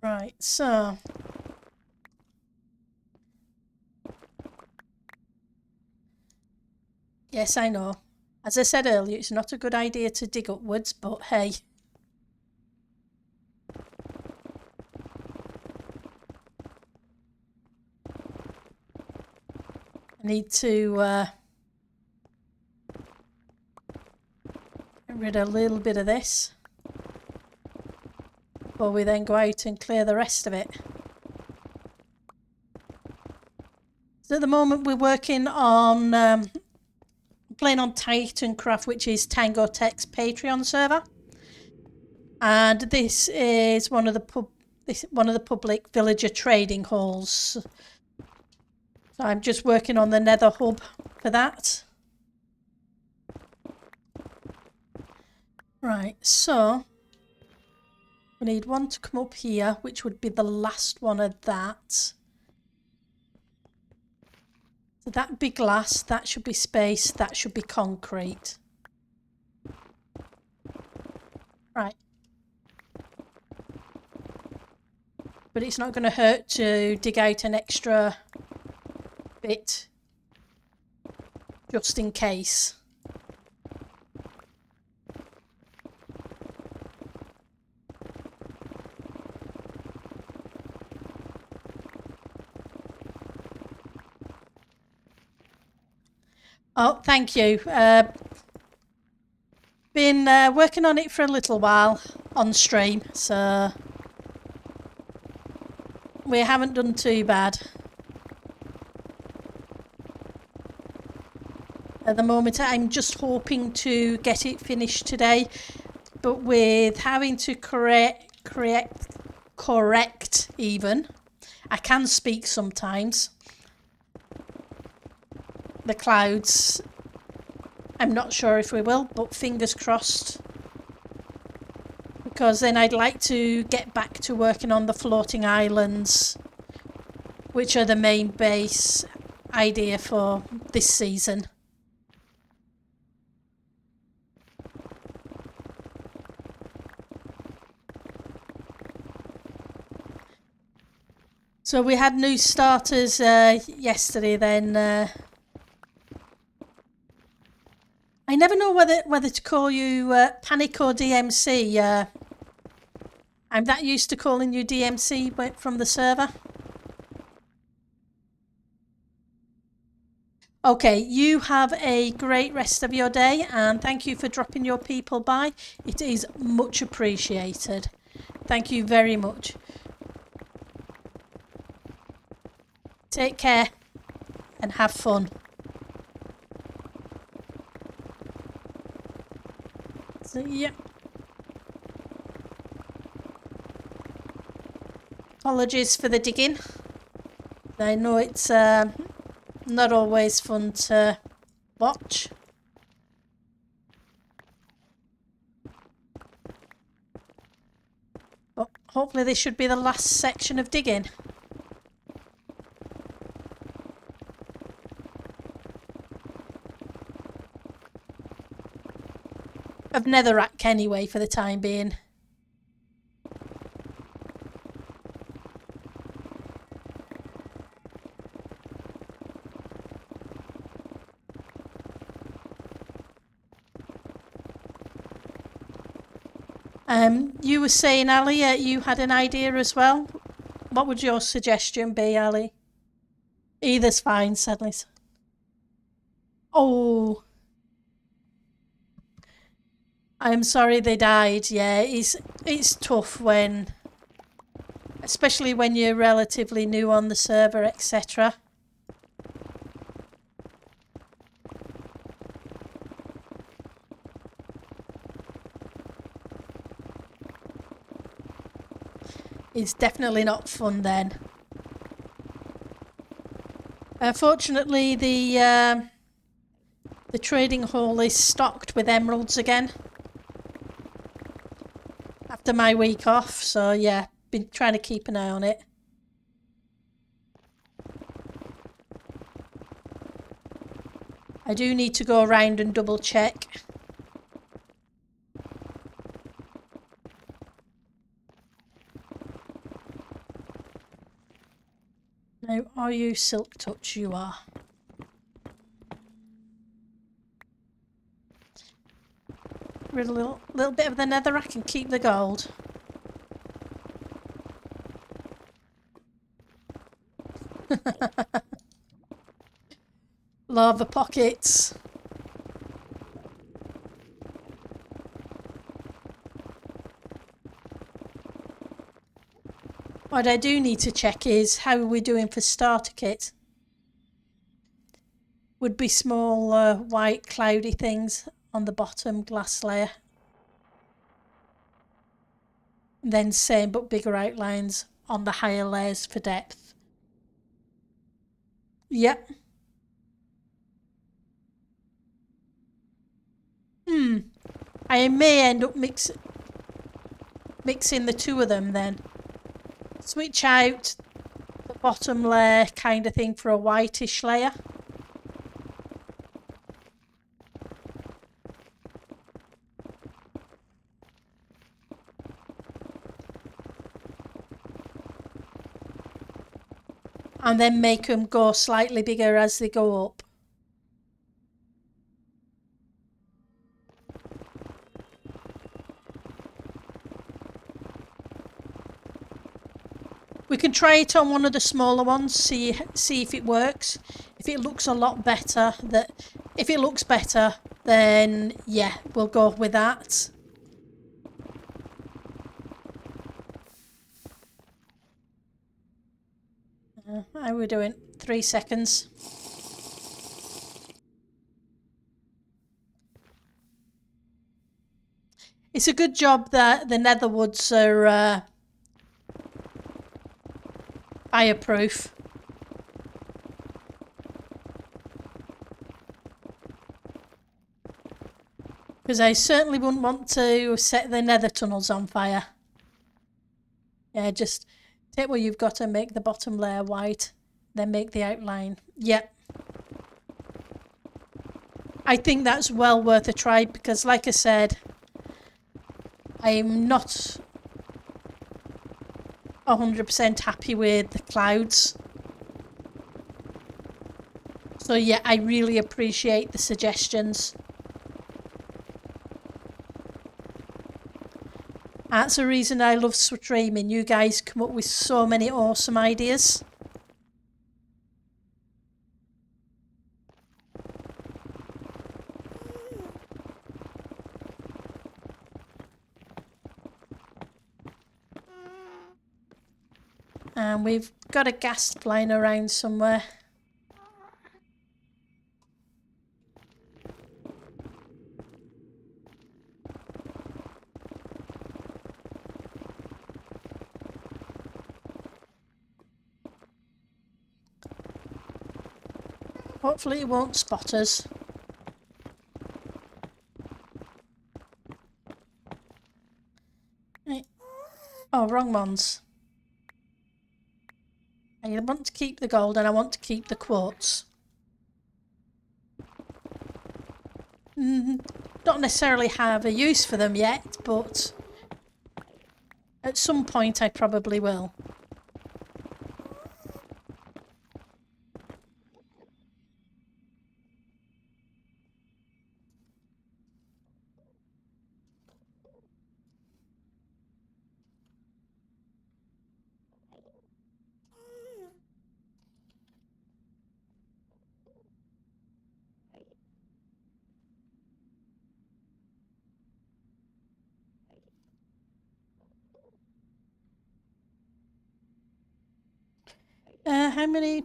Right, so... Yes, I know. As I said earlier, it's not a good idea to dig upwards, but hey. I need to get rid of a little bit of this before we then go out and clear the rest of it. So at the moment we're working on playing on Titancraft, which is Tango Tech's Patreon server, and this is one of the public villager trading halls. So I'm just working on the Nether hub for that. Right, so we need one to come up here, which would be the last one of that. So that'd be glass, that should be space, that should be concrete. Right. But it's not going to hurt to dig out an extra bit, just in case. Oh, thank you. Been working on it for a little while on stream, so we haven't done too bad. At the moment, I'm just hoping to get it finished today, but with having to correct even, I can speak sometimes. The clouds, I'm not sure if we will, but fingers crossed. Because then I'd like to get back to working on the floating islands, which are the main base idea for this season. So we had new starters yesterday then. I never know whether to call you Panic or DMC. I'm that used to calling you DMC from the server. Okay, you have a great rest of your day and thank you for dropping your people by. It is much appreciated. Thank you very much. Take care and have fun. So, yeah. Apologies for the digging. I know it's not always fun to watch. But hopefully this should be the last section of digging. Of netherrack anyway for the time being. You were saying, Ali, you had an idea as well. What would your suggestion be, Ali? Either's fine, sadly. Oh, I'm sorry they died. Yeah, it's tough when, especially when you're relatively new on the server, etc. It's definitely not fun then. Fortunately, the trading hall is stocked with emeralds again after my week off, so yeah, been trying to keep an eye on it. I do need to go around and double check. Are you Silk Touch? You are. Rid a little bit of the netherrack and keep the gold. Lava pockets. What I do need to check is how are we doing for starter kit. Would be small white cloudy things on the bottom glass layer. And then same but bigger outlines on the higher layers for depth. Yep. I may end up mixing the two of them then. Switch out the bottom layer kind of thing for a whitish layer. And then make them go slightly bigger as they go up. We can try it on one of the smaller ones, see if it works. If it looks a lot better, then yeah, we'll go with that. How are we doing? 3 seconds. It's a good job that the nether woods are fireproof. Because I certainly wouldn't want to set the nether tunnels on fire. Yeah, just take what you've got and make the bottom layer white, then make the outline. Yep. I think that's well worth a try because, like I said, I'm not 100% happy with the clouds. So yeah, I really appreciate the suggestions. That's the reason I love streaming. You guys come up with so many awesome ideas. And we've got a gas line around somewhere. Hopefully it won't spot us. Right. Oh, wrong ones. I want to keep the gold and I want to keep the quartz. Don't necessarily have a use for them yet, but at some point I probably will. How many?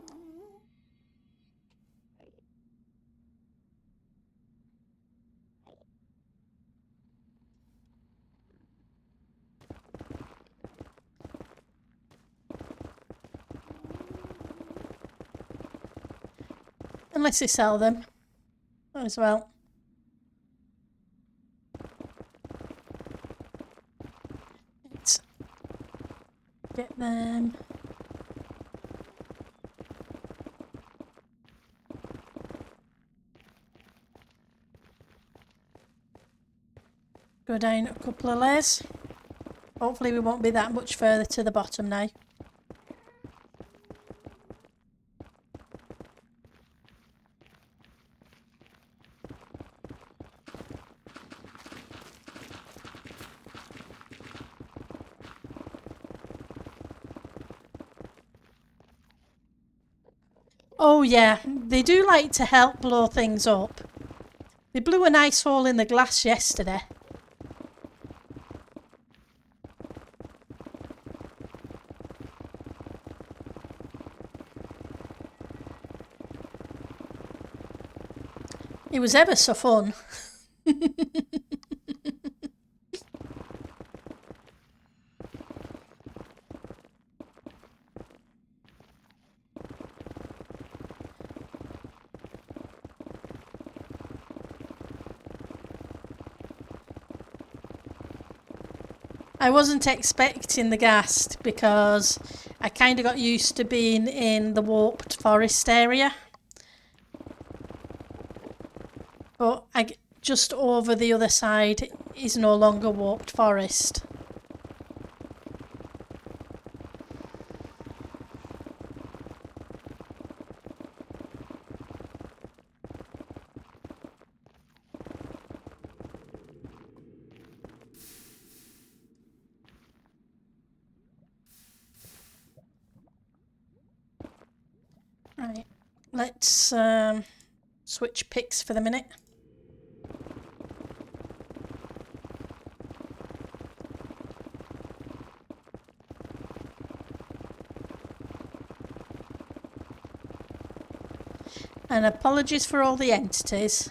Unless they sell them as well. Let's get them. Go down a couple of layers. Hopefully we won't be that much further to the bottom now. Oh yeah, they do like to help blow things up. They blew a nice hole in the glass yesterday. It was ever so fun. I wasn't expecting the ghast because I kind of got used to being in the warped forest area. But just over the other side is no longer warped forest. Right, let's switch picks for the minute. And apologies for all the entities.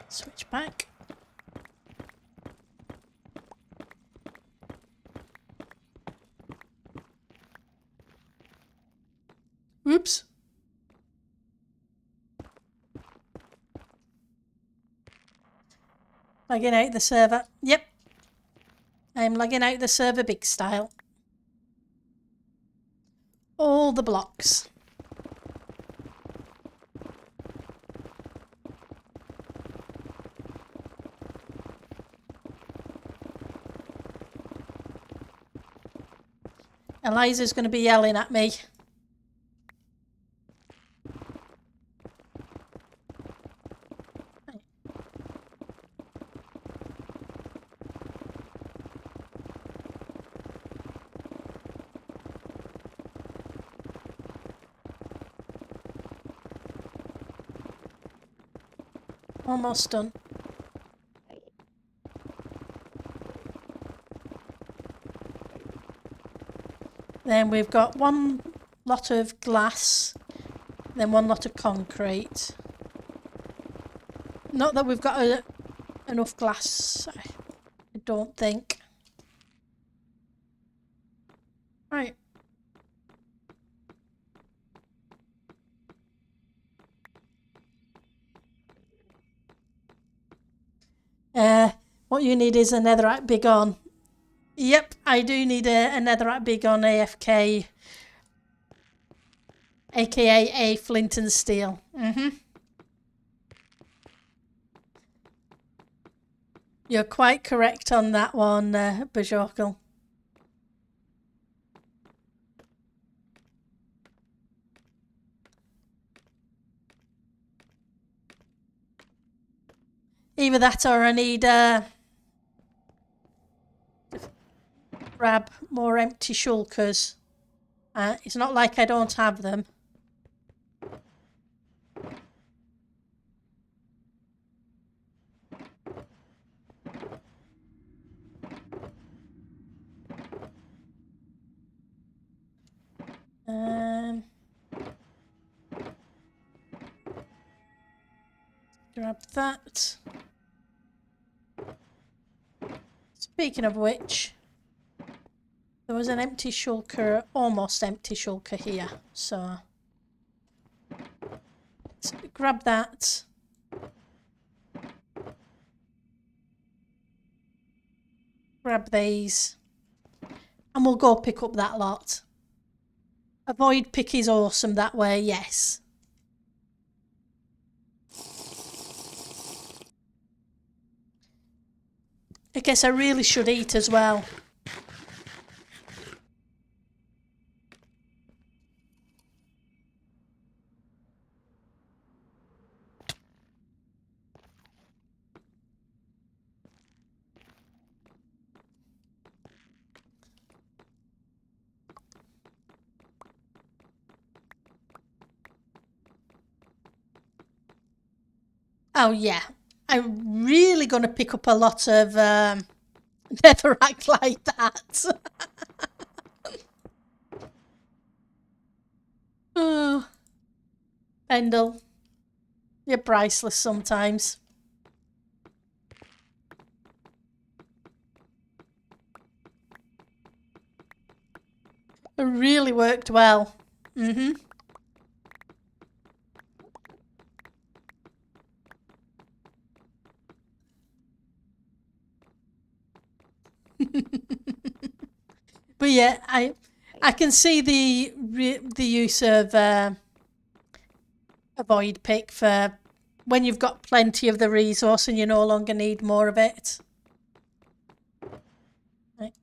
Switch back. Oops. Lagging out the server. Yep. I'm lagging out the server big style. All the blocks. Eliza's going to be yelling at me. Almost done. Then we've got one lot of glass, then one lot of concrete. Not that we've got enough glass, I don't think. Right. What you need is a netherite big on. Yep, I do need a netherite big on AFK, aka a flint and steel. You're quite correct on that one, Bajorkel. Either that or I need to grab more empty shulkers. It's not like I don't have them. Grab that. Speaking of which, there was an empty shulker, almost empty shulker here, so let's grab that. Grab these, and we'll go pick up that lot. Avoid pick is awesome that way, yes. I guess I really should eat as well. Oh yeah, I'm really going to pick up a lot of netherrack like that. Oh, Pendle, you're priceless sometimes. It really worked well. Mm-hmm. But yeah, I can see the use of a void pick for when you've got plenty of the resource and you no longer need more of it. Right.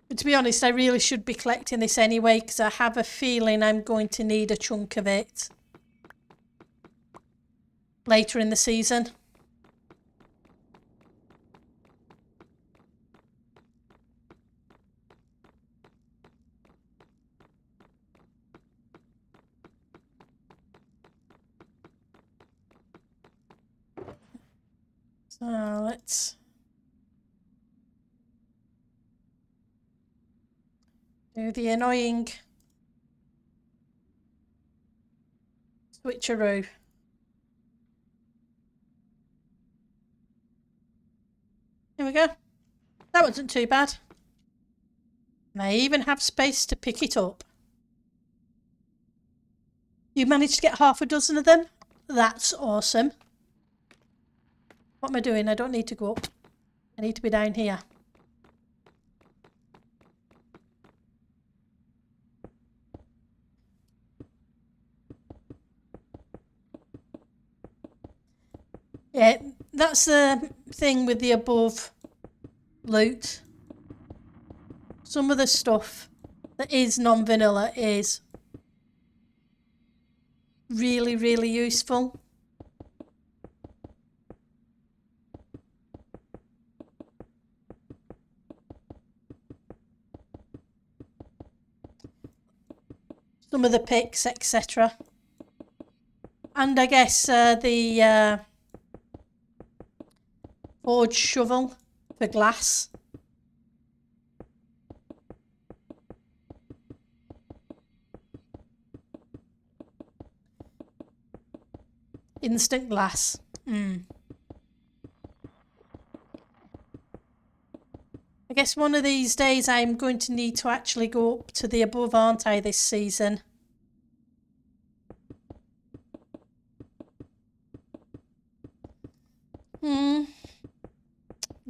But to be honest, I really should be collecting this anyway because I have a feeling I'm going to need a chunk of it later in the season. So let's do the annoying switcheroo. Here we go. That wasn't too bad. And I even have space to pick it up. You managed to get half a dozen of them? That's awesome. What am I doing? I don't need to go up. I need to be down here. Yeah, that's the thing with the above loot. Some of the stuff that is non-vanilla is really, really useful. Some of the picks, etc. And I guess the forge shovel for glass. Instant glass. I guess one of these days I'm going to need to actually go up to the above, aren't I, this season?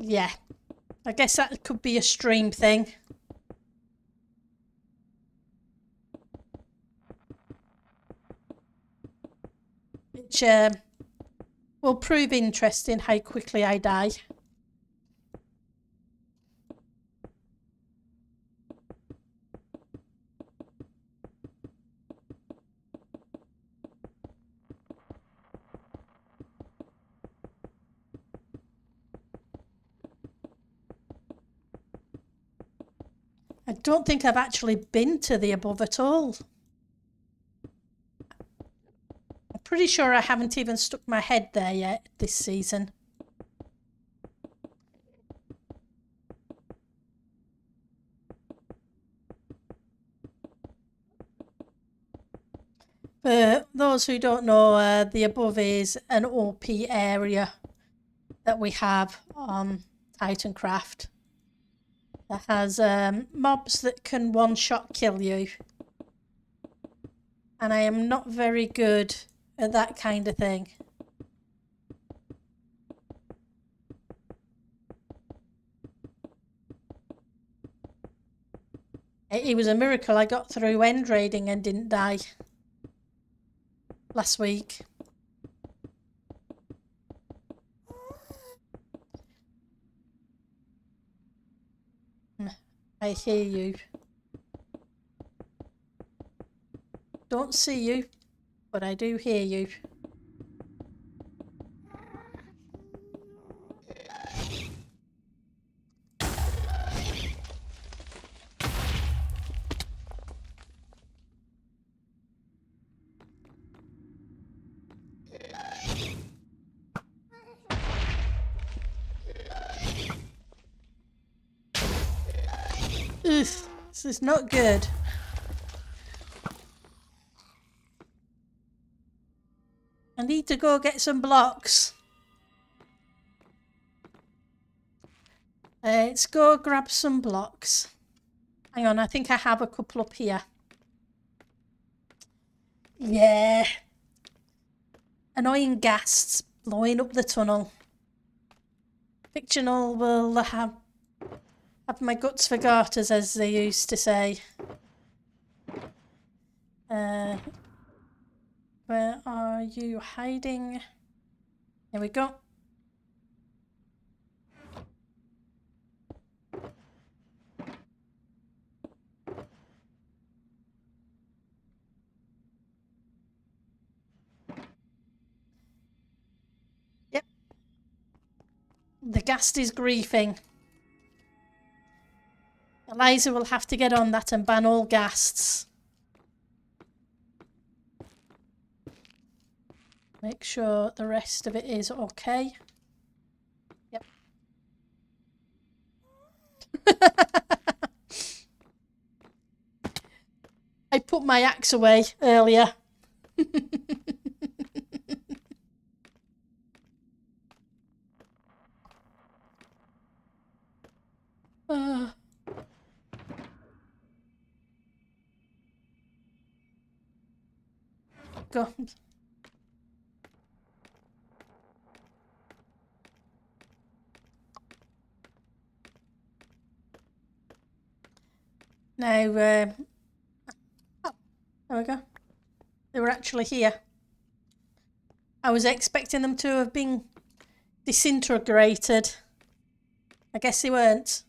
Yeah. I guess that could be a stream thing. Which will prove interesting how quickly I die. I don't think I've actually been to the above at all. I'm pretty sure I haven't even stuck my head there yet this season. For those who don't know, the above is an OP area that we have on Titancraft that has mobs that can one-shot kill you. And I am not very good at that kind of thing. It was a miracle I got through end raiding and didn't die last week. I hear you. Don't see you, but I do hear you. Ugh, this is not good. I need to go get some blocks. Let's go grab some blocks. Hang on, I think I have a couple up here. Yeah. Annoying ghasts blowing up the tunnel. Fictional will have my guts for garters, as they used to say. Where are you hiding? Here we go. Yep. The ghast is griefing. Eliza will have to get on that and ban all ghasts. Make sure the rest of it is okay. Yep. I put my axe away earlier. Go. Now, oh, there we go. They were actually here. I was expecting them to have been disintegrated. I guess they weren't.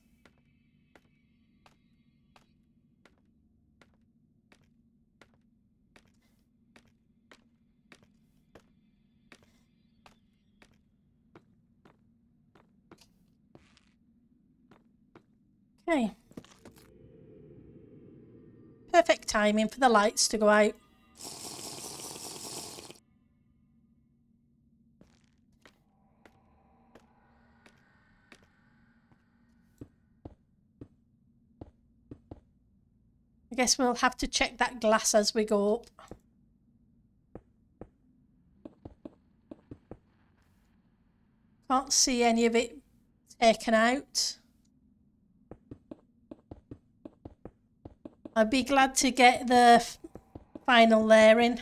Okay. Perfect timing for the lights to go out. I guess we'll have to check that glass as we go up. Can't see any of it taken out. I'd be glad to get the final layer in.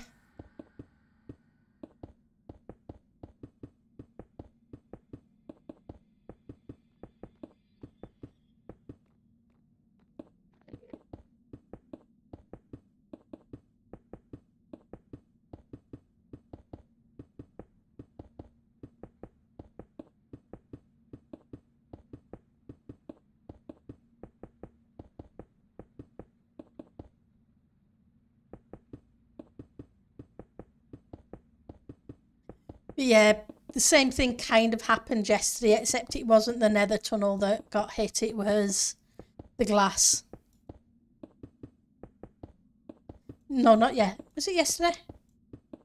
But yeah, the same thing kind of happened yesterday, except it wasn't the nether tunnel that got hit, it was the glass. No, not yet. Was it yesterday?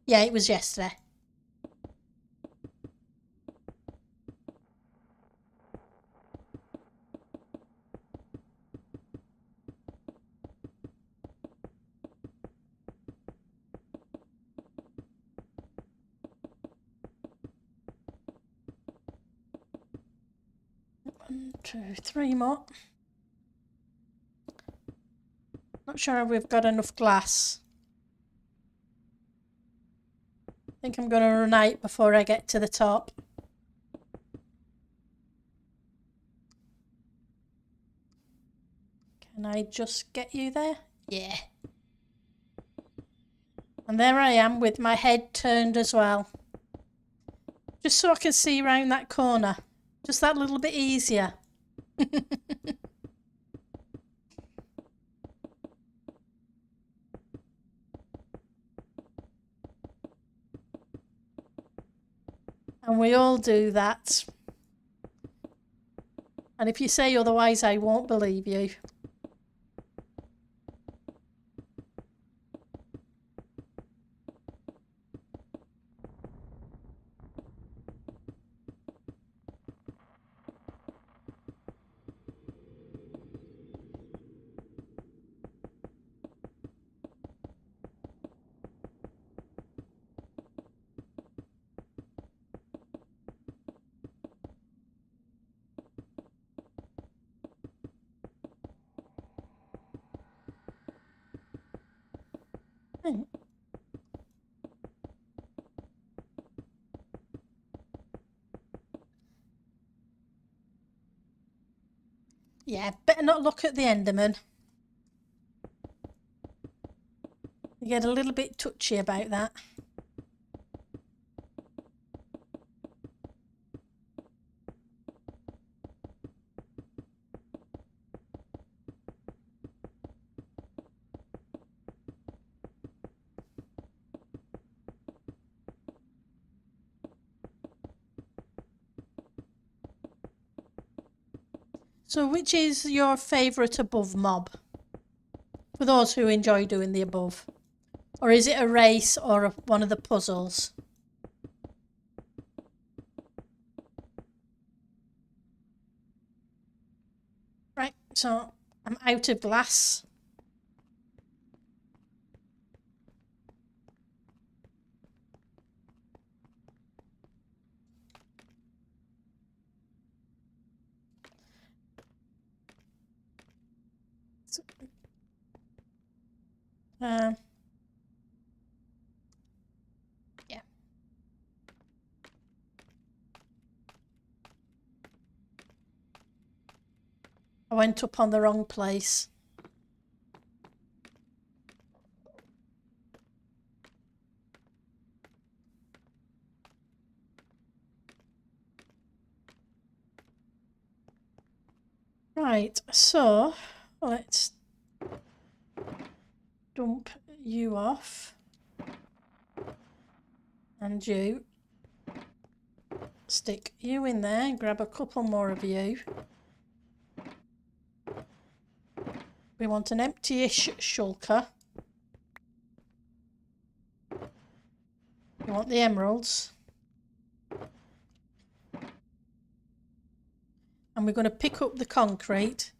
Yeah, it was yesterday. One, two, three more. Not sure if we've got enough glass. I think I'm going to run out before I get to the top. Can I just get you there? Yeah. And there I am with my head turned as well. Just so I can see around that corner. Just that little bit easier. And we all do that. And if you say otherwise, I won't believe you. Right. Yeah, better not look at the Enderman. You get a little bit touchy about that. So which is your favourite above mob? For those who enjoy doing the above. Or is it a race or one of the puzzles? Right, so I'm out of glass. Yeah. I went up on the wrong place. Right, so let's dump you off. And you. Stick you in there, grab a couple more of you. We want an empty-ish shulker. We want the emeralds. And we're going to pick up the concrete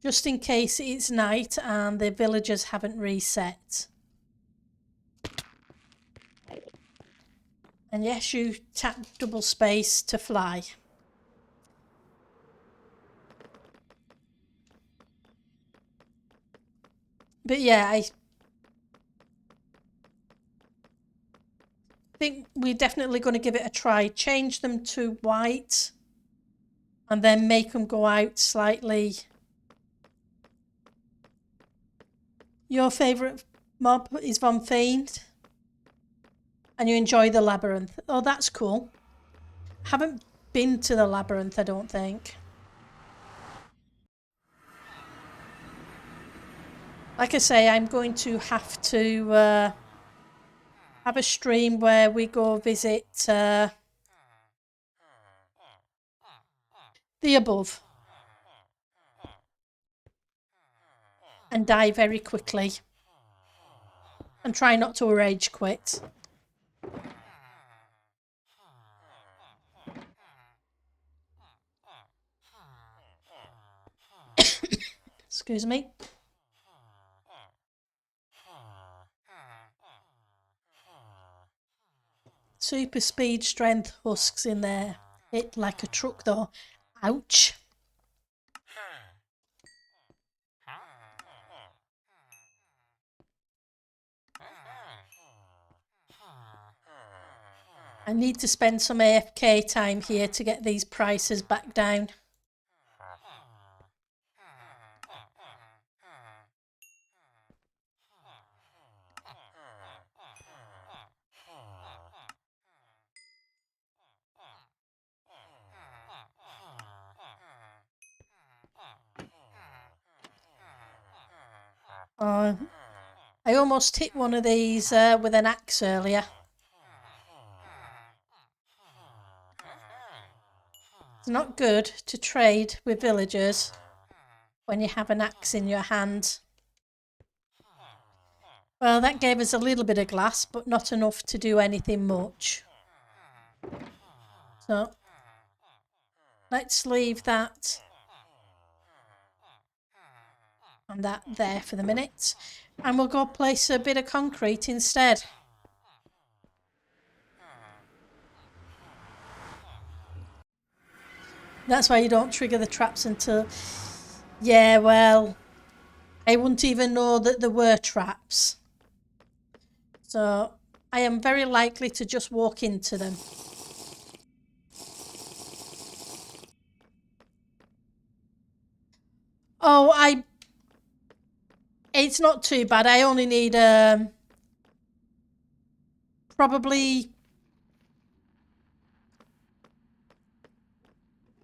just in case it's night and the villagers haven't reset. And yes, you tap double space to fly. But yeah, I think we're definitely going to give it a try. Change them to white and then make them go out slightly. Your favourite mob is Von Fiend? And you enjoy the labyrinth. Oh, that's cool. Haven't been to the labyrinth, I don't think. Like I say, I'm going to have have a stream where we go visit the above. And die very quickly. And try not to rage quit. Excuse me. Super speed strength husks in there. Hit like a truck though. Ouch. I need to spend some AFK time here to get these prices back down. I almost hit one of these with an axe earlier. It's not good to trade with villagers when you have an axe in your hand. Well, that gave us a little bit of glass, but not enough to do anything much. So, let's leave that and that there for the minute. And we'll go place a bit of concrete instead. That's why you don't trigger the traps until... Yeah, well, I wouldn't even know that there were traps. So I am very likely to just walk into them. Oh, it's not too bad. I only need probably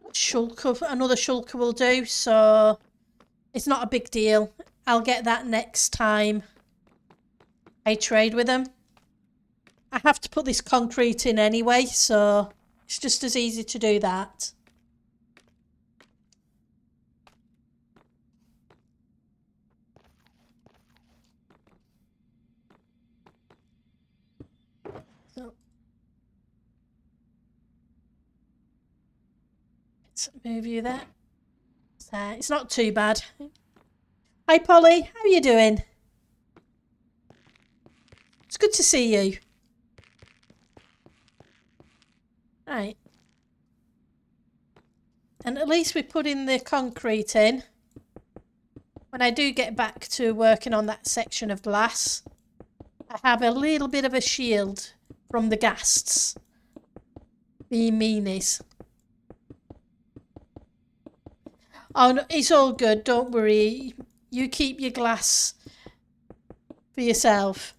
another shulker will do, so it's not a big deal. I'll get that next time I trade with them. I have to put this concrete in anyway, so it's just as easy to do that. So let's move you there. So it's not too bad. Hi Polly, how are you doing? It's good to see you. Right. And at least we put in the concrete in. When I do get back to working on that section of glass, I have a little bit of a shield from the ghasts. The meanies. Oh, no, it's all good. Don't worry. You keep your glass for yourself.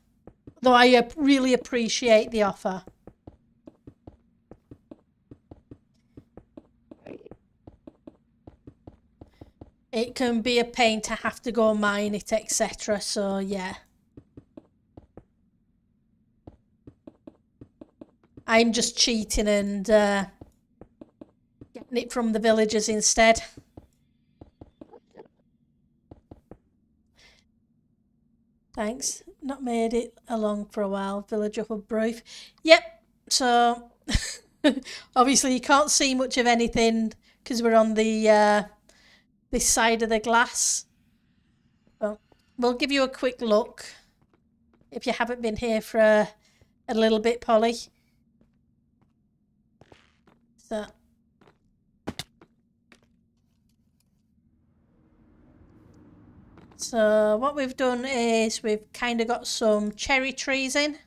Though I really appreciate the offer. It can be a pain to have to go mine it, etc. So, yeah. I'm just cheating and getting it from the villagers instead. Thanks. Not made it along for a while. Villager hub brief. Yep. So obviously you can't see much of anything because we're on the this side of the glass. Well, we'll give you a quick look if you haven't been here for a little bit, Polly. So what we've done is we've kind of got some cherry trees in.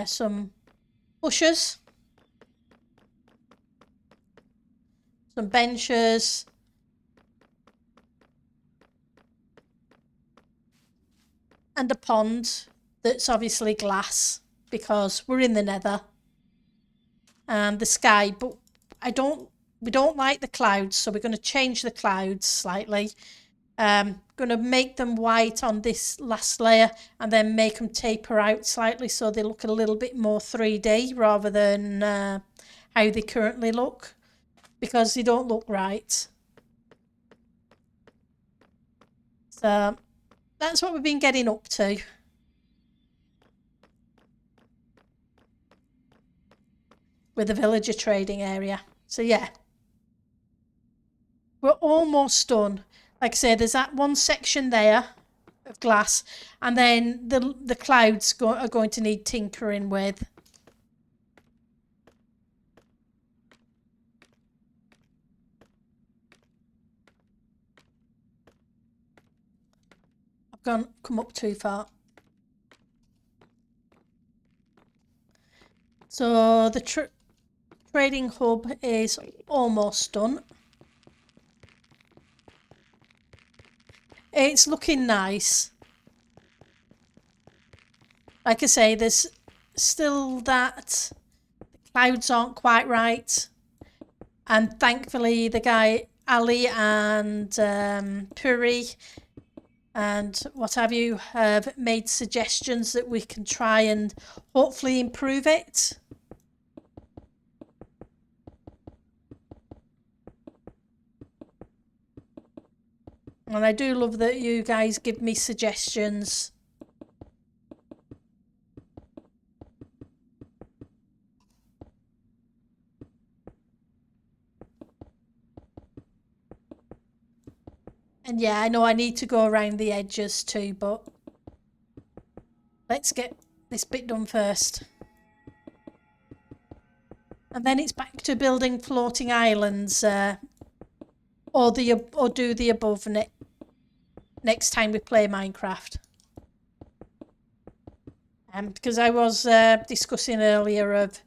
Some bushes. Some benches. And a pond that's obviously glass because we're in the nether. And the sky, but we don't like the clouds, so we're going to change the clouds slightly. Going to make them white on this last layer and then make them taper out slightly so they look a little bit more 3D rather than how they currently look, because they don't look right. So that's what we've been getting up to. With the villager trading area. So yeah. We're almost done. Like I say, there's that one section there of glass, and then the clouds are going to need tinkering with. I've come up too far. So the trading hub is almost done. It's looking nice. Like I say, there's still that the clouds aren't quite right. And thankfully the guy Ali and Puri and what have you have made suggestions that we can try and hopefully improve it. And I do love that you guys give me suggestions. And yeah, I know I need to go around the edges too, but let's get this bit done first. And then it's back to building floating islands, or do the above next time we play Minecraft. Because I was discussing earlier of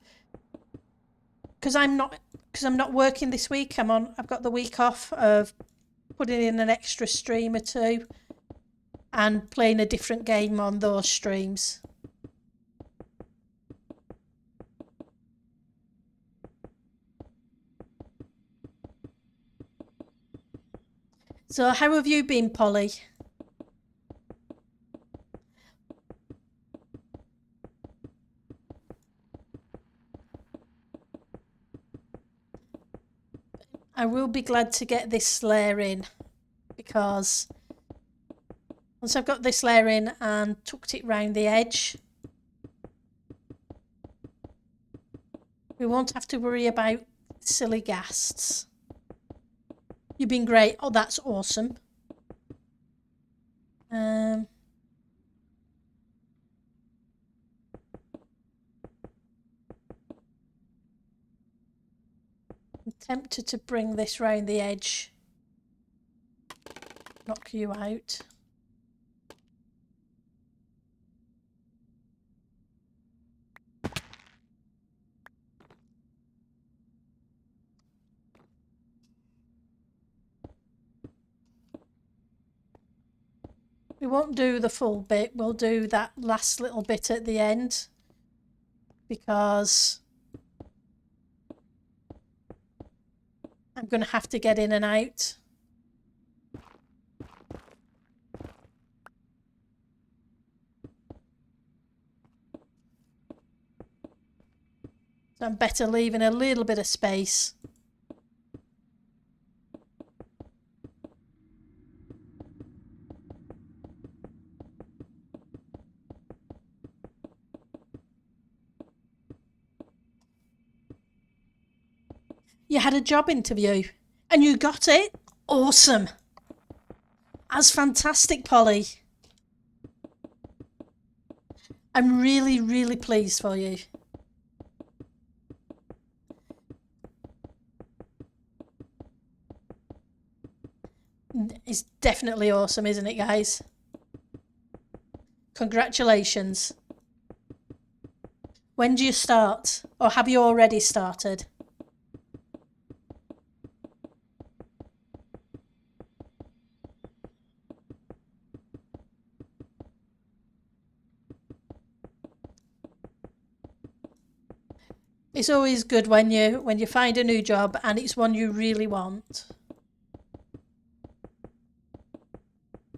because I'm not working this week. I've got the week off of putting in an extra stream or two and playing a different game on those streams. So how have you been, Polly? I will be glad to get this layer in, because once I've got this layer in and tucked it round the edge, we won't have to worry about silly ghasts. You've been great. Oh, that's awesome. I'm tempted to bring this round the edge, knock you out. We won't do the full bit, we'll do that last little bit at the end, because I'm going to have to get in and out. So I'm better leaving a little bit of space. You had a job interview and you got it? Awesome. That's fantastic, Polly. I'm really, really pleased for you. It's definitely awesome, isn't it, guys? Congratulations. When do you start? Or have you already started? It's always good when you find a new job and it's one you really want.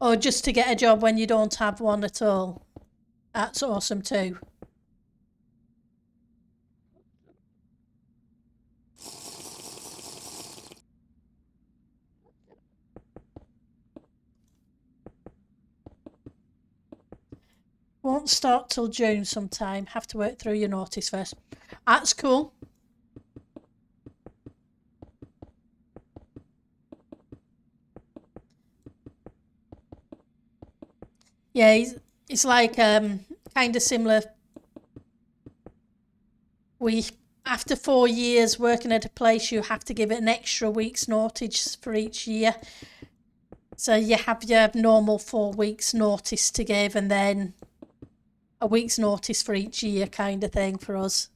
Or just to get a job when you don't have one at all. That's awesome too. Won't start till June sometime. Have to work through your notice first. That's cool. Yeah, it's like kind of similar. After 4 years working at a place, you have to give it an extra week's notice for each year. So you have your normal 4 weeks notice to give, and then a week's notice for each year kind of thing for us.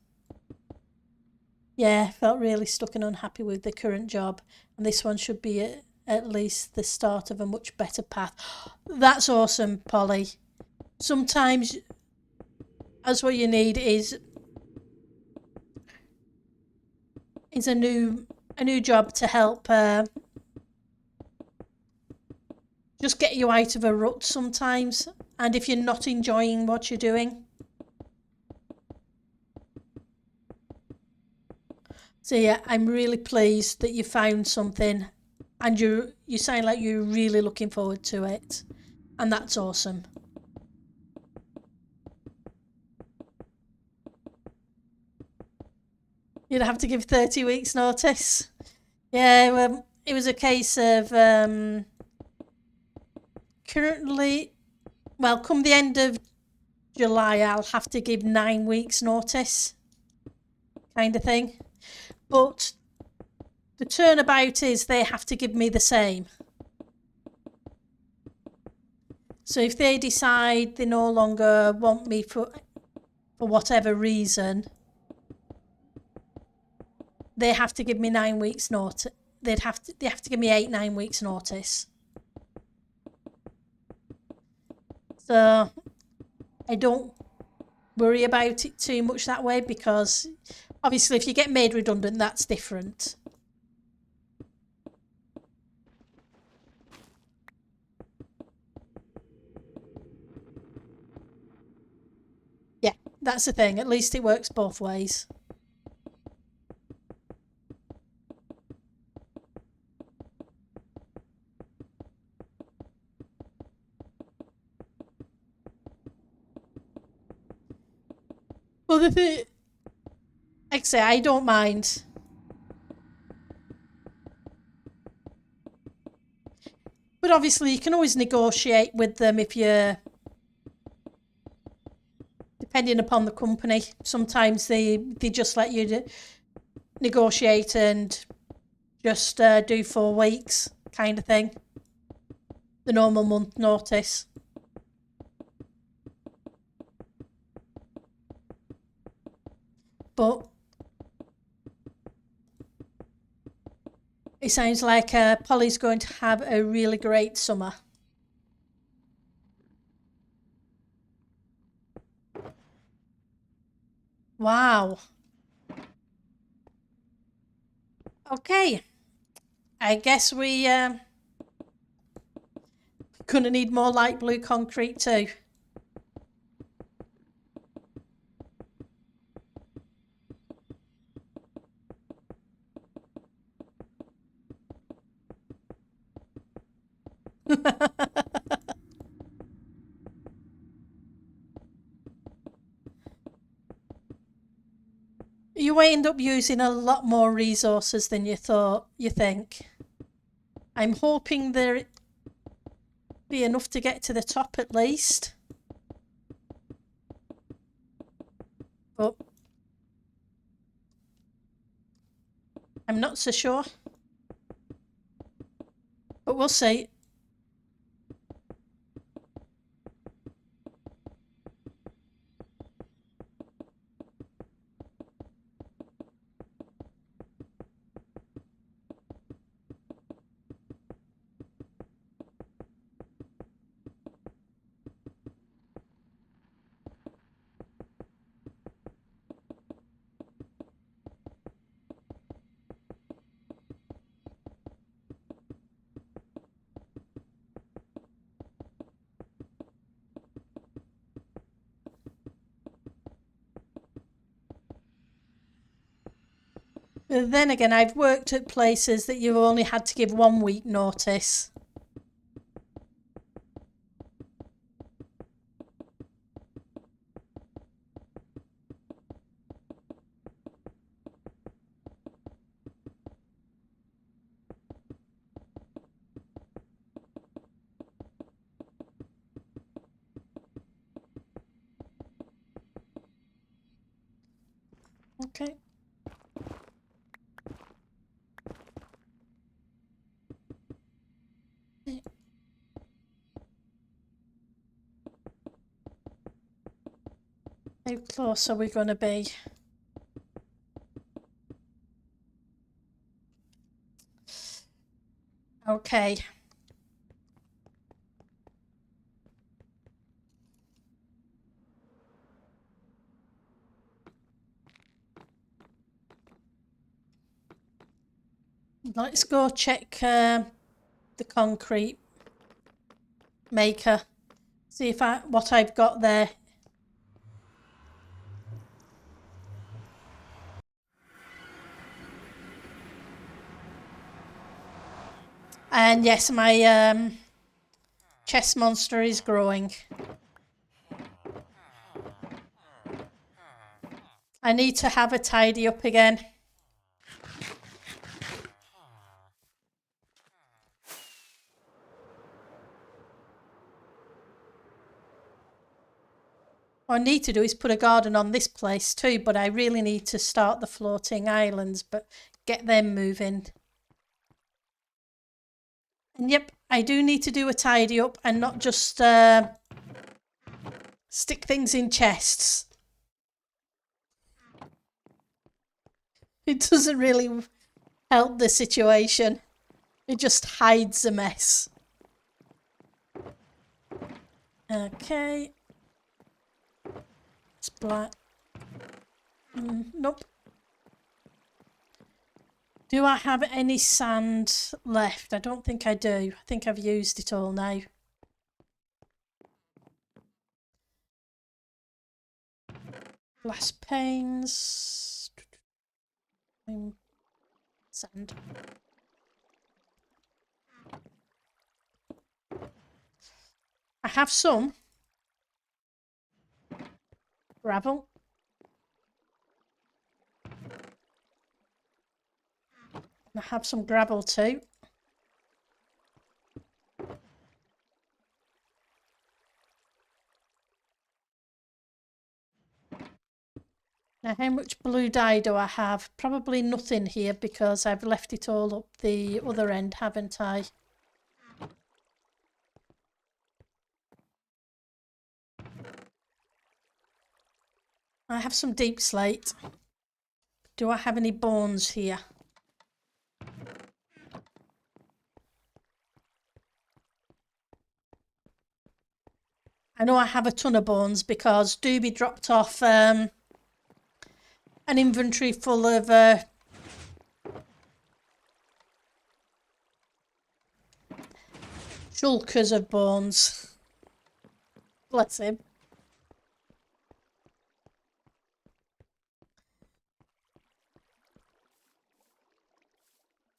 Yeah, felt really stuck and unhappy with the current job, and this one should be at least the start of a much better path. That's awesome, Polly. Sometimes that's what you need is a new job to help just get you out of a rut sometimes, and if you're not enjoying what you're doing. So yeah, I'm really pleased that you found something, and you sound like you're really looking forward to it, and that's awesome. You'd have to give 30 weeks notice. Yeah, it was a case of currently, well, come the end of July, I'll have to give 9 weeks notice, kind of thing. But the turnabout is they have to give me the same. So if they decide they no longer want me for for whatever reason, they have to give me 9 weeks notice. They have to give me 8-9 weeks notice. So I don't worry about it too much that way, because obviously if you get made redundant, that's different. Yeah, that's the thing. At least it works both ways. Well, the thing, like I say, I don't mind. But obviously you can always negotiate with them if you're, depending upon the company. Sometimes they just let you negotiate and just do 4 weeks kind of thing. The normal month notice. But it sounds like Polly's going to have a really great summer. Wow. Okay. I guess we gonna need more light blue concrete too. You end up using a lot more resources than you think. I'm hoping there be enough to get to the top at least. But I'm not so sure. But we'll see. But then again, I've worked at places that you've only had to give 1 week notice. Okay. How close are we going to be? Okay. Let's go check the concrete maker. See if what I've got there. And yes, my chest monster is growing. I need to have a tidy up again. What I need to do is put a garden on this place too, but I really need to start the floating islands, but get them moving. And yep, I do need to do a tidy up and not just stick things in chests. It doesn't really help the situation. It just hides the mess. Okay. It's black. Nope. Do I have any sand left? I don't think I do. I think I've used it all now. Glass panes. Sand. I have some gravel. I have some gravel too. Now, how much blue dye do I have? Probably nothing here because I've left it all up the other end, haven't I? I have some deep slate. Do I have any bones here? I know I have a ton of bones because Doobie dropped off an inventory full of shulkers of bones. Bless him.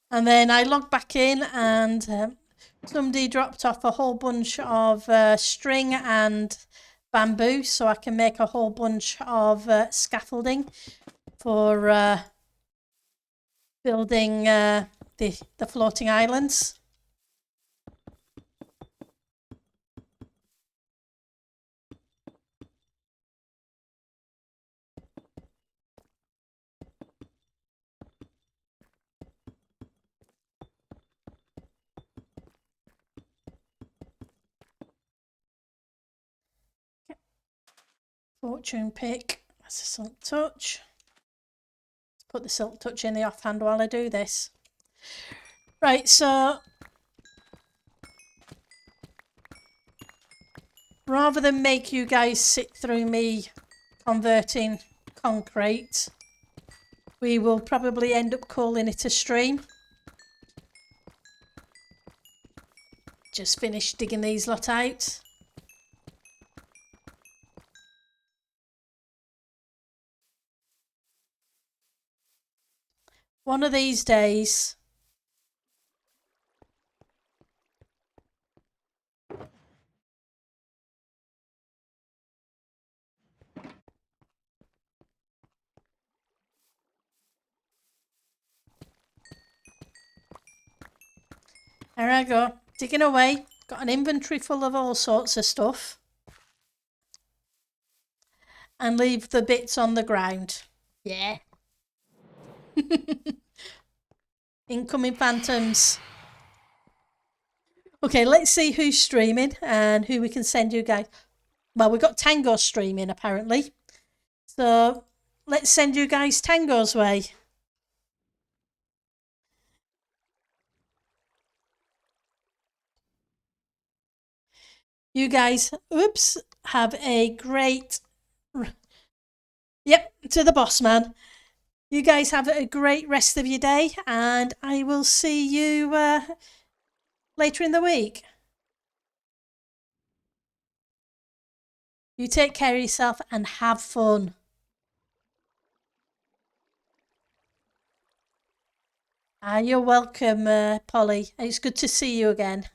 And then I logged back in and somebody dropped off a whole bunch of string and bamboo so I can make a whole bunch of scaffolding for building the floating islands. Fortune pick. That's a silk touch. Let's put the silk touch in the offhand while I do this. Right, so rather than make you guys sit through me converting concrete, we will probably end up calling it a stream. Just finished digging these lot out. One of these days, there I go, digging away. Got an inventory full of all sorts of stuff. And leave the bits on the ground. Yeah. Incoming phantoms. Okay, let's see who's streaming and who we can send you guys. Well, we've got Tango streaming apparently. So let's send you guys Tango's way. You guys, oops, have a great... Yep, to the boss man. You guys have a great rest of your day and I will see you later in the week. You take care of yourself and have fun. You're welcome, Polly. It's good to see you again.